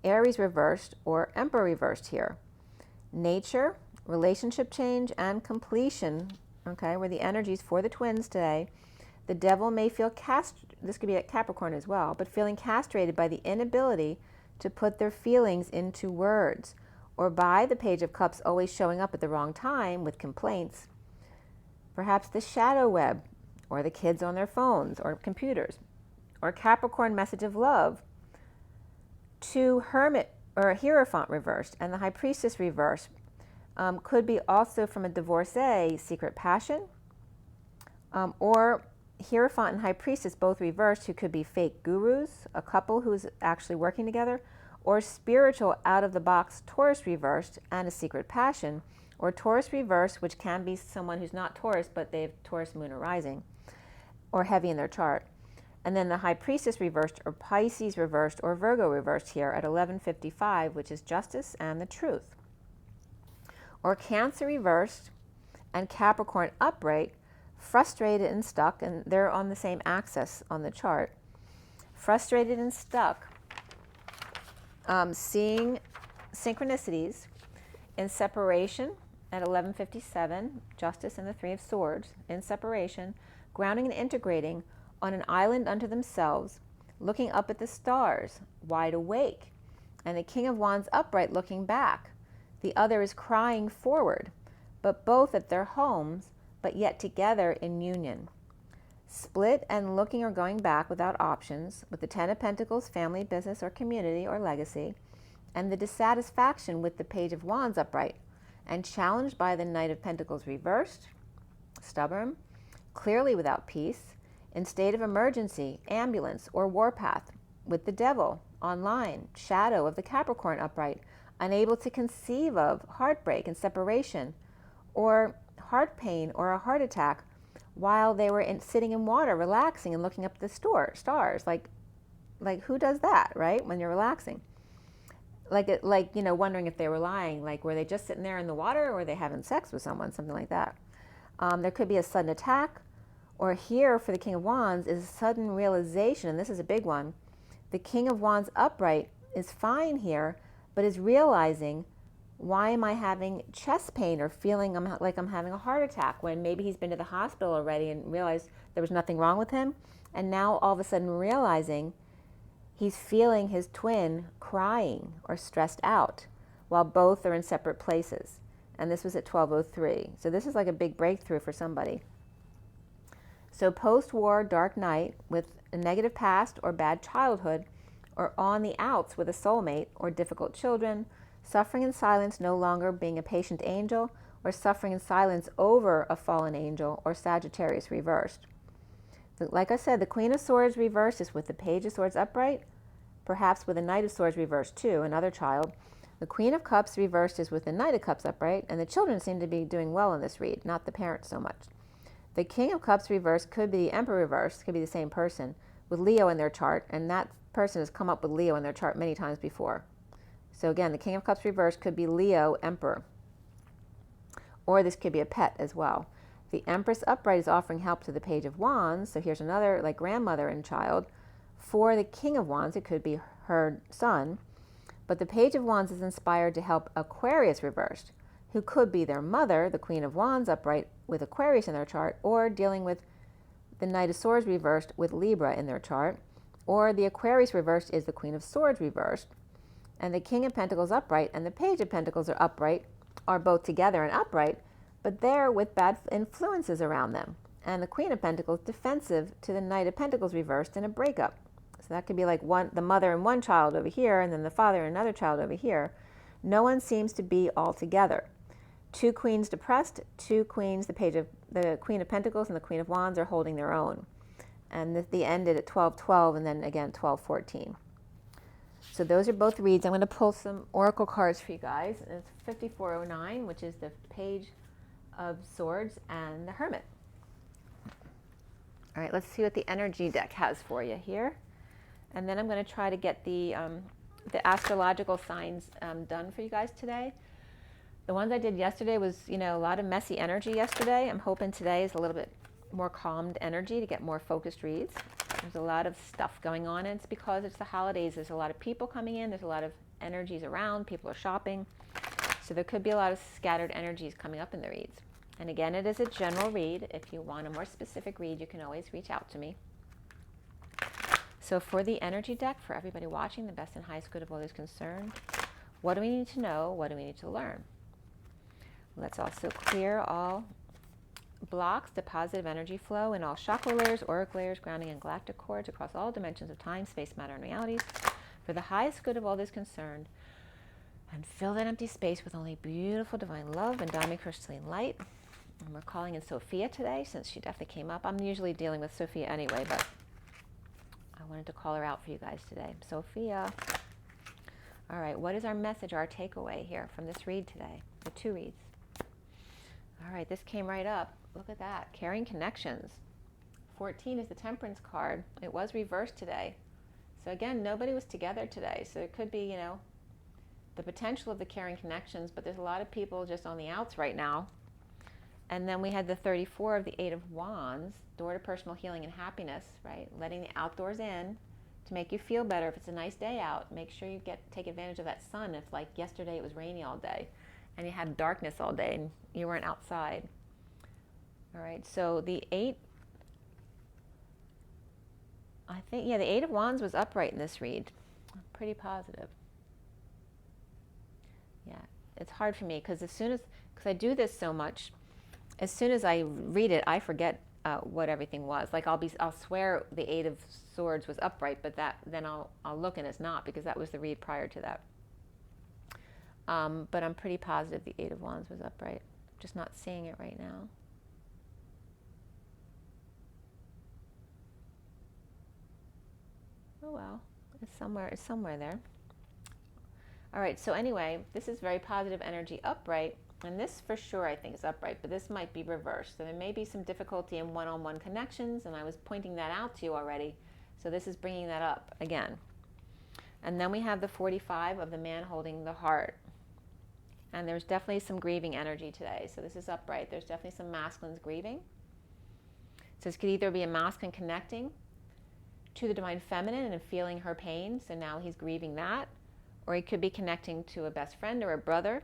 Aries reversed, or Emperor reversed here. Nature, relationship change, and completion okay, where the energies for the twins today, the devil may feel this could be at Capricorn as well, but feeling castrated by the inability to put their feelings into words, or by the Page of Cups always showing up at the wrong time with complaints. Perhaps the shadow web, or the kids on their phones or computers, or Capricorn message of love. 2 Hermit or Hierophant reversed, and the High Priestess reversed. Could be also from a divorcee, secret passion, or Hierophant and High Priestess both reversed, who could be fake gurus, a couple who's actually working together, or spiritual out-of-the-box Taurus reversed and a secret passion, or Taurus reversed, which can be someone who's not Taurus, but they have Taurus moon or rising, or heavy in their chart. And then the High Priestess reversed, or Pisces reversed, or Virgo reversed here at 11:55, which is justice and the truth. Or Cancer reversed and Capricorn upright, frustrated and stuck, and they're on the same axis on the chart. Frustrated and stuck, seeing synchronicities in separation at 11:57, justice and the 3 of Swords, in separation, grounding and integrating on an island unto themselves, looking up at the stars, wide awake, and the King of Wands upright looking back. The other is crying forward, but both at their homes, but yet together in union. Split and looking or going back without options, with the 10 of Pentacles, family, business, or community, or legacy, and the dissatisfaction with the Page of Wands upright, and challenged by the Knight of Pentacles reversed, stubborn, clearly without peace, in state of emergency, ambulance, or warpath, with the Devil, online, shadow of the Capricorn upright, unable to conceive of heartbreak and separation, or heart pain or a heart attack, while they were sitting in water, relaxing and looking up at the stars. Like who does that, right? When you're relaxing, wondering if they were lying. Like, were they just sitting there in the water, or were they having sex with someone? Something like that. There could be a sudden attack, or here for the King of Wands is a sudden realization, and this is a big one. The King of Wands upright is fine here, but is realizing, why am I having chest pain or feeling like I'm having a heart attack, when maybe he's been to the hospital already and realized there was nothing wrong with him, and now all of a sudden realizing he's feeling his twin crying or stressed out while both are in separate places. And this was at 12:03. So this is like a big breakthrough for somebody. So post-war dark night with a negative past or bad childhood, or on the outs with a soulmate or difficult children, suffering in silence, no longer being a patient angel, or suffering in silence over a fallen angel, or Sagittarius reversed. Like I said, the Queen of Swords reversed is with the Page of Swords upright, perhaps with a Knight of Swords reversed too, another child. The Queen of Cups reversed is with the Knight of Cups upright, and the children seem to be doing well in this read, not the parents so much. The King of Cups reversed could be the Emperor reversed, could be the same person, with Leo in their chart, and that person has come up with Leo in their chart many times before. So again, the King of Cups reversed could be Leo, Emperor. Or this could be a pet as well. The Empress upright is offering help to the Page of Wands, so here's another, like, grandmother and child. For the King of Wands, it could be her son. But the Page of Wands is inspired to help Aquarius reversed, who could be their mother, the Queen of Wands upright with Aquarius in their chart, or dealing with the Knight of Swords reversed with Libra in their chart, or the Aquarius reversed is the Queen of Swords reversed, and the King of Pentacles upright and the Page of Pentacles are upright, are both together and upright, but they're with bad influences around them. And the Queen of Pentacles defensive to the Knight of Pentacles reversed in a breakup. So that could be like the mother and one child over here, and then the father and another child over here. No one seems to be all together. 2 queens depressed, 2 queens, the Queen of Pentacles and the Queen of Wands are holding their own. And the ended at 12:12 and then again 12:14. So those are both reads. I'm going to pull some oracle cards for you guys. It's 5409, which is the Page of Swords and the Hermit. All right, let's see what the energy deck has for you here. And then I'm going to try to get the astrological signs done for you guys today. The ones I did yesterday was, a lot of messy energy yesterday. I'm hoping today is a little bit more calmed energy to get more focused reads. There's a lot of stuff going on, and it's because it's the holidays. There's a lot of people coming in. There's a lot of energies around. People are shopping. So there could be a lot of scattered energies coming up in the reads. And again, it is a general read. If you want a more specific read, you can always reach out to me. So for the energy deck, for everybody watching, the best and highest good of all is concerned, what do we need to know? What do we need to learn? Let's also clear all blocks to positive energy flow in all chakra layers, auric layers, grounding, and galactic cords across all dimensions of time, space, matter, and realities for the highest good of all that is concerned, and fill that empty space with only beautiful divine love and diamond crystalline light. And we're calling in Sophia today, since she definitely came up. I'm usually dealing with Sophia anyway, but I wanted to call her out for you guys today. Sophia. All right, what is our message, our takeaway here from this read today? The two reads. All right, this came right up. Look at that. Caring connections. 14 is the Temperance card. It was reversed today. So again, nobody was together today. So it could be, you know, the potential of the caring connections, but there's a lot of people just on the outs right now. And then we had the 34 of the Eight of Wands, door to personal healing and happiness, right? Letting the outdoors in to make you feel better. If it's a nice day out, make sure you take advantage of that sun. If like yesterday it was rainy all day and you had darkness all day and you weren't outside. All right, so the eight, I think, yeah, the Eight of Wands was upright in this read. I'm pretty positive. Yeah, it's hard for me because because I do this so much, as soon as I read it, I forget what everything was. Like I'll swear the Eight of Swords was upright, but then I'll look and it's not, because that was the read prior to that. But I'm pretty positive the Eight of Wands was upright. Just not seeing it right now. Oh well, it's somewhere there. All right, so anyway, this is very positive energy upright, and this for sure I think is upright, but this might be reversed. So there may be some difficulty in one-on-one connections, and I was pointing that out to you already. So this is bringing that up again. And then we have the 45 of the man holding the heart. And there's definitely some grieving energy today. So this is upright. There's definitely some masculines grieving. So this could either be a masculine connecting to the divine feminine and feeling her pain. So now he's grieving that. Or he could be connecting to a best friend or a brother.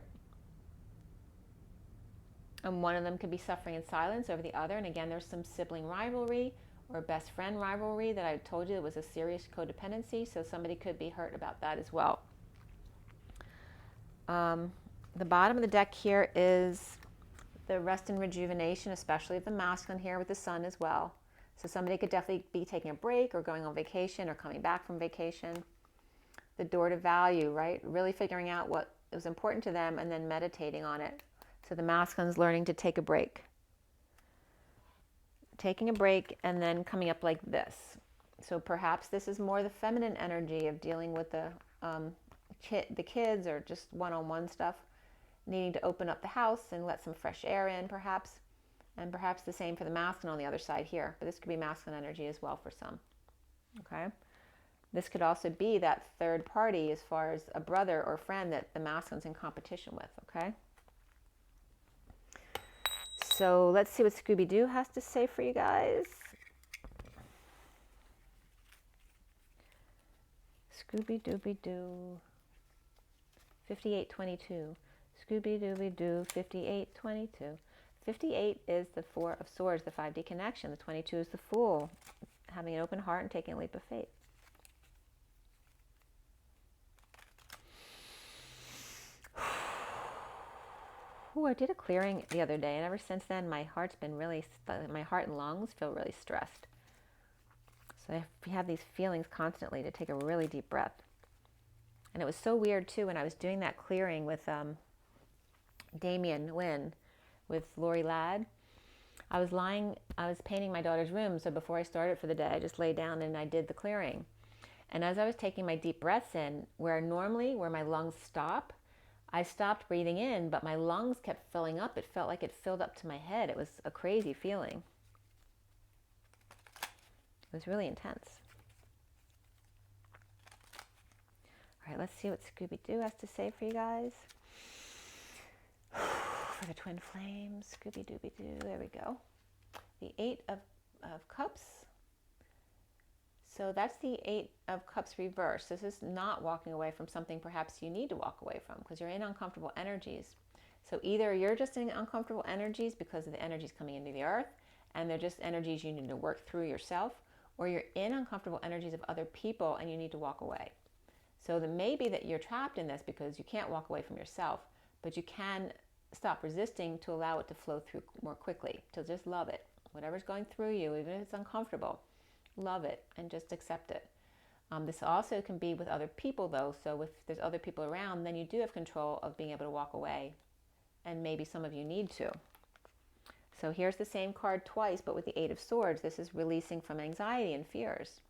And one of them could be suffering in silence over the other. And again, there's some sibling rivalry or best friend rivalry that I told you it was a serious codependency. So somebody could be hurt about that as well. The bottom of the deck here is the rest and rejuvenation, especially of the masculine here with the sun as well. So somebody could definitely be taking a break or going on vacation or coming back from vacation. The door to value, right? Really figuring out what was important to them and then meditating on it. So the masculine's learning to take a break. Taking a break and then coming up like this. So perhaps this is more the feminine energy of dealing with the kids or just one-on-one stuff. Needing to open up the house and let some fresh air in perhaps. And perhaps the same for the masculine on the other side here. But this could be masculine energy as well for some. Okay? This could also be that third party as far as a brother or friend that the masculine's in competition with. Okay? So let's see what Scooby-Doo has to say for you guys. Scooby-Dooby-Doo. 5822. Scooby-Dooby-Doo, 5822. 58 is the Four of Swords, the 5D connection. The 22 is the Fool, having an open heart and taking a leap of faith. Ooh, I did a clearing the other day, and ever since then, my heart and lungs feel really stressed. So I have these feelings constantly to take a really deep breath. And it was so weird, too, when I was doing that clearing with Damien Wynn, with Lori Ladd. I was painting my daughter's room, so before I started for the day, I just lay down and I did the clearing. And as I was taking my deep breaths in, where my lungs stop, I stopped breathing in, but my lungs kept filling up. It felt like it filled up to my head. It was a crazy feeling. It was really intense. All right, let's see what Scooby-Doo has to say for you guys. For the twin flames, Scooby-Dooby-Doo, there we go. The Eight of Cups. So that's the Eight of Cups reversed. This is not walking away from something perhaps you need to walk away from because you're in uncomfortable energies. So either you're just in uncomfortable energies because of the energies coming into the earth, and they're just energies you need to work through yourself, or you're in uncomfortable energies of other people and you need to walk away. So it may be that you're trapped in this because you can't walk away from yourself, but you can stop resisting to allow it to flow through more quickly, to just love it. Whatever's going through you, even if it's uncomfortable, love it and just accept it. This also can be with other people though, so if there's other people around, then you do have control of being able to walk away, and maybe some of you need to. So here's the same card twice, but with the Eight of Swords. This is releasing from anxiety and fears.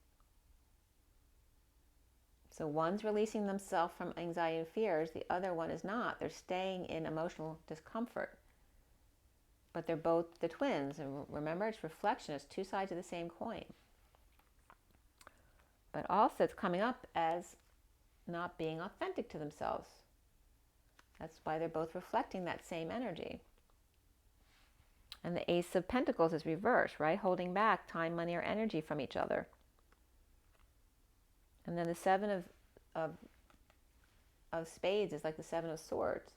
So one's releasing themselves from anxiety and fears, the other one is not. They're staying in emotional discomfort. But they're both the twins, and remember, it's reflection, it's two sides of the same coin. But also it's coming up as not being authentic to themselves. That's why they're both reflecting that same energy. And the Ace of Pentacles is reversed, right? Holding back time, money, or energy from each other. And then the Seven of Spades is like the Seven of Swords,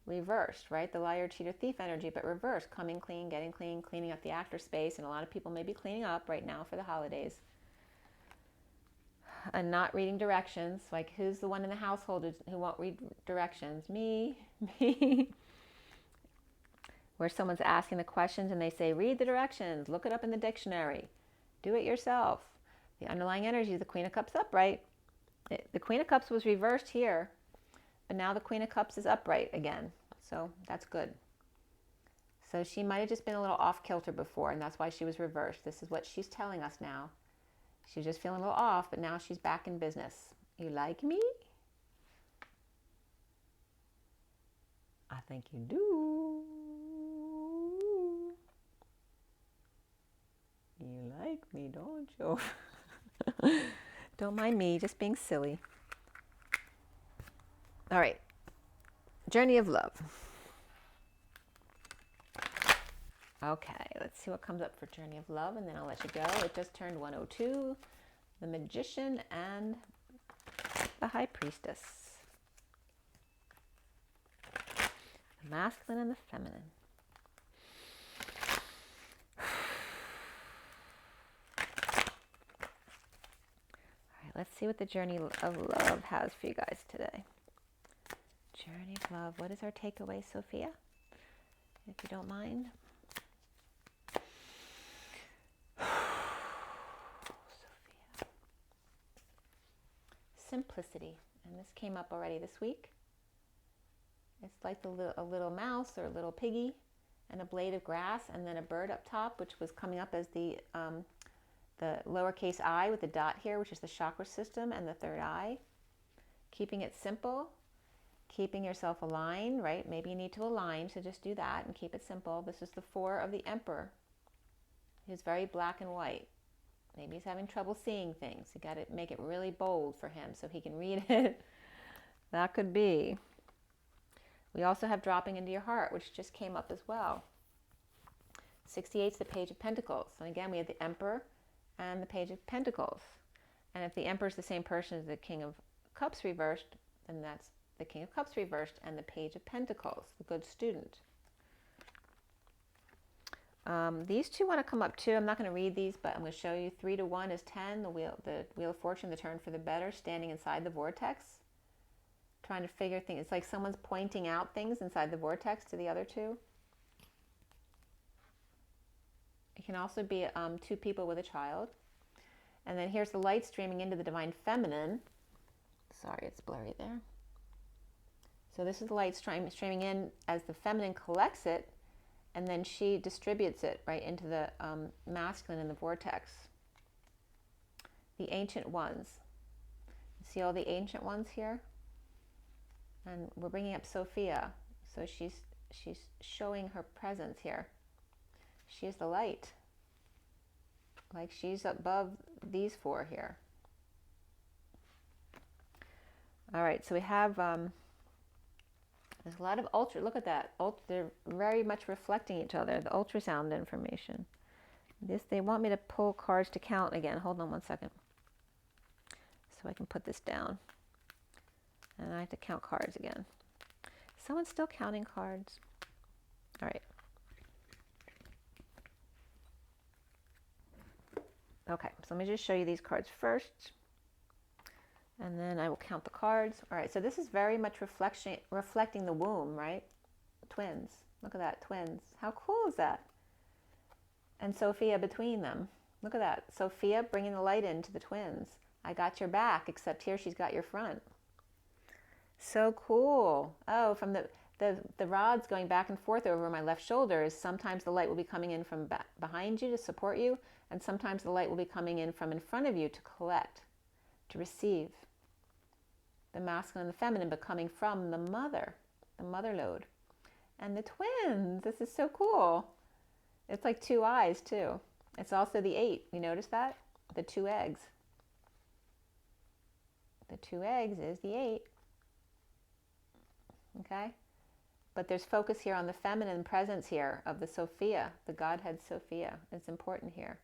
reversed, right? The liar, cheater, thief energy, but reversed, coming clean, getting clean, cleaning up the actor space. And a lot of people may be cleaning up right now for the holidays. And not reading directions. Like, who's the one in the household who won't read directions? Me. Where someone's asking the questions and they say, read the directions, look it up in the dictionary, do it yourself. The underlying energy is the Queen of Cups upright. The Queen of Cups was reversed here, but now the Queen of Cups is upright again. So that's good. So she might have just been a little off kilter before, and that's why she was reversed. This is what she's telling us now. She's just feeling a little off, but now she's back in business. You like me? I think you do. You like me, don't you? Don't mind me, just being silly. All right. Journey of love. Okay, let's see what comes up for Journey of Love, and then I'll let you go. It just turned 102. The Magician and the High Priestess. The masculine and the feminine. Let's see what the Journey of Love has for you guys today. Journey of Love. What is our takeaway, Sophia? If you don't mind. Sophia. Simplicity. And this came up already this week. It's like a little mouse or a little piggy and a blade of grass and then a bird up top, which was coming up as the lowercase I with the dot here, which is the chakra system and the third eye. Keeping it simple, keeping yourself aligned, right? Maybe you need to align, so just do that and keep it simple. This is the Four of the Emperor. He's very black and white. Maybe he's having trouble seeing things. You got to make it really bold for him so he can read it. That could be. We also have dropping into your heart, which just came up as well. 68 is the Page of Pentacles. And again, we have the Emperor and the Page of Pentacles. And if the Emperor is the same person as the King of Cups reversed, then that's the King of Cups reversed and the Page of Pentacles, the good student. These two want to come up too. I'm not going to read these, but I'm going to show you. 3 to 1 is 10, the wheel of fortune, the turn for the better, standing inside the vortex, trying to figure things. It's like someone's pointing out things inside the vortex to the other two. It can also be two people with a child. And then here's the light streaming into the divine feminine. Sorry, it's blurry there. So this is the light streaming in as the feminine collects it, and then she distributes it right into the masculine in the vortex. The Ancient Ones. See all the Ancient Ones here? And we're bringing up Sophia. So she's showing her presence here. She's the light. Like she's above these four here. All right, so we have, there's a lot of look at that. They're very much reflecting each other, the ultrasound information. They want me to pull cards to count again. Hold on one second. So I can put this down. And I have to count cards again. someone still counting cards? All right. Okay, so let me just show you these cards first, and then I will count the cards. All right, so this is very much reflecting the womb, right? Twins. Look at that, twins. How cool is that? And Sophia between them. Look at that. Sophia bringing the light into the twins. I got your back, except here she's got your front. So cool. Oh, from the rods going back and forth over my left shoulder, sometimes the light will be coming in from behind you to support you, and sometimes the light will be coming in from in front of you to collect, to receive. The masculine and the feminine, but coming from the mother load. And the twins, this is so cool. It's like two eyes too. It's also the 8, you notice that? The 2 eggs. The 2 eggs is the 8. Okay? But there's focus here on the feminine presence here of the Sophia, the Godhead Sophia. It's important here.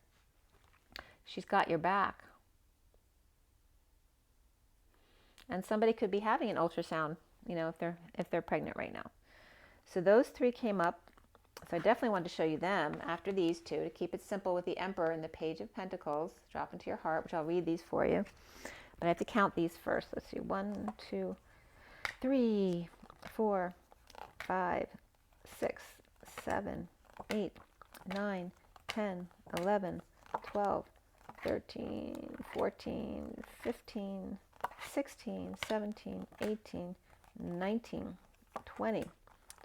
She's got your back. And somebody could be having an ultrasound, you know, if they're pregnant right now. So those 3 came up. So I definitely wanted to show you them after these 2 to keep it simple with the Emperor and the Page of Pentacles. Drop into your heart, which I'll read these for you. But I have to count these first. Let's see. 1, 2, 3, 4, 5, 6, 7, 8, 9, 10, 11, 12, 13, 14, 15, 16, 17, 18, 19, 20,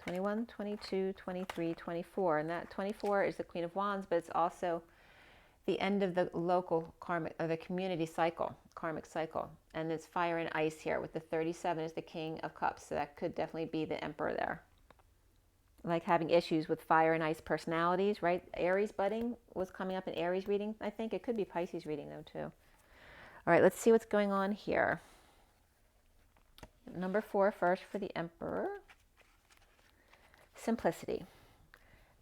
21, 22, 23, 24. And that 24 is the Queen of Wands, but it's also the end of the local karmic, or the community cycle, karmic cycle. And it's fire and ice here, with the 37 is the King of Cups. So that could definitely be the Emperor there. Like having issues with fire and ice personalities, right? Aries budding was coming up in Aries reading, I think. It could be Pisces reading though too. All right, let's see what's going on here. Number 4 first for the Emperor. Simplicity.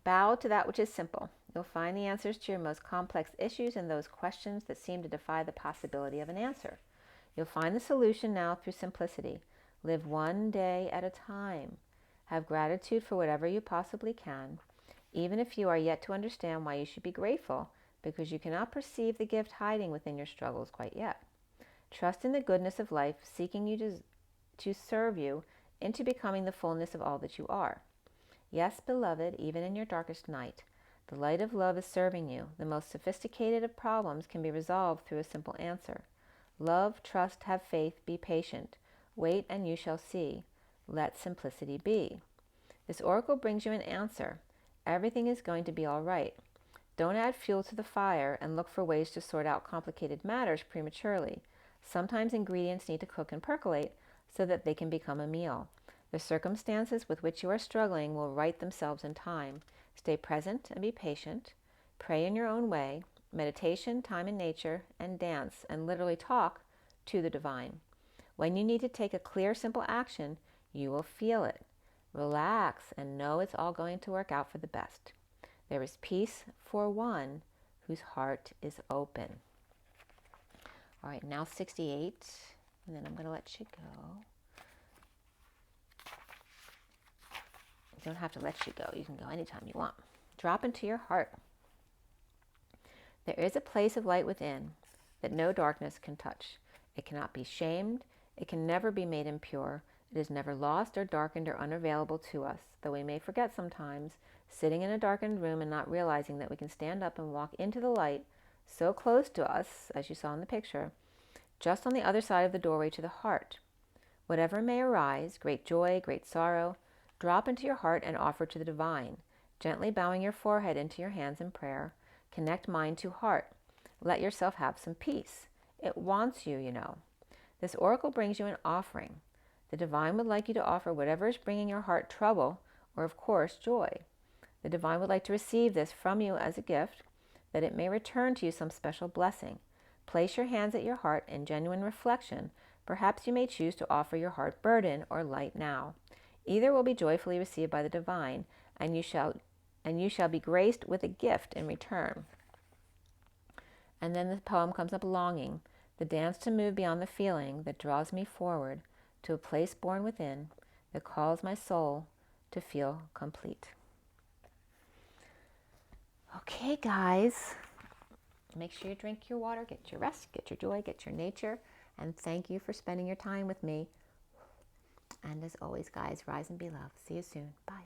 Bow to that which is simple. You'll find the answers to your most complex issues and those questions that seem to defy the possibility of an answer. You'll find the solution now through simplicity. Live one day at a time. Have gratitude for whatever you possibly can, even if you are yet to understand why you should be grateful, because you cannot perceive the gift hiding within your struggles quite yet. Trust in the goodness of life, seeking you to serve you into becoming the fullness of all that you are. Yes, beloved, even in your darkest night, the light of love is serving you. The most sophisticated of problems can be resolved through a simple answer. Love, trust, have faith, be patient. Wait and you shall see. Let simplicity be. This oracle brings you an answer. Everything is going to be all right. Don't add fuel to the fire and look for ways to sort out complicated matters prematurely. Sometimes ingredients need to cook and percolate so that they can become a meal. The circumstances with which you are struggling will right themselves in time. Stay present and be patient. Pray in your own way. Meditation, time in nature, and dance, and literally talk to the divine. When you need to take a clear, simple action, you will feel it. Relax and know it's all going to work out for the best. There is peace for one whose heart is open. All right, now 68, and then I'm going to let you go. You don't have to let you go. You can go anytime you want. Drop into your heart. There is a place of light within that no darkness can touch. It cannot be shamed. It can never be made impure. It is never lost or darkened or unavailable to us, though we may forget sometimes, sitting in a darkened room and not realizing that we can stand up and walk into the light so close to us, as you saw in the picture, just on the other side of the doorway to the heart. Whatever may arise, great joy, great sorrow, drop into your heart and offer to the divine, gently bowing your forehead into your hands in prayer. Connect mind to heart. Let yourself have some peace. It wants you, you know. This oracle brings you an offering. The divine would like you to offer whatever is bringing your heart trouble, or of course, joy. The divine would like to receive this from you as a gift, that it may return to you some special blessing. Place your hands at your heart in genuine reflection. Perhaps you may choose to offer your heart burden or light now. Either will be joyfully received by the divine, and you shall be graced with a gift in return. And then the poem comes up, longing, the dance to move beyond the feeling that draws me forward to a place born within, It calls my soul to feel complete. Okay, guys. Make sure you drink your water, get your rest, get your joy, get your nature. And thank you for spending your time with me. And as always, guys, rise and be loved. See you soon. Bye.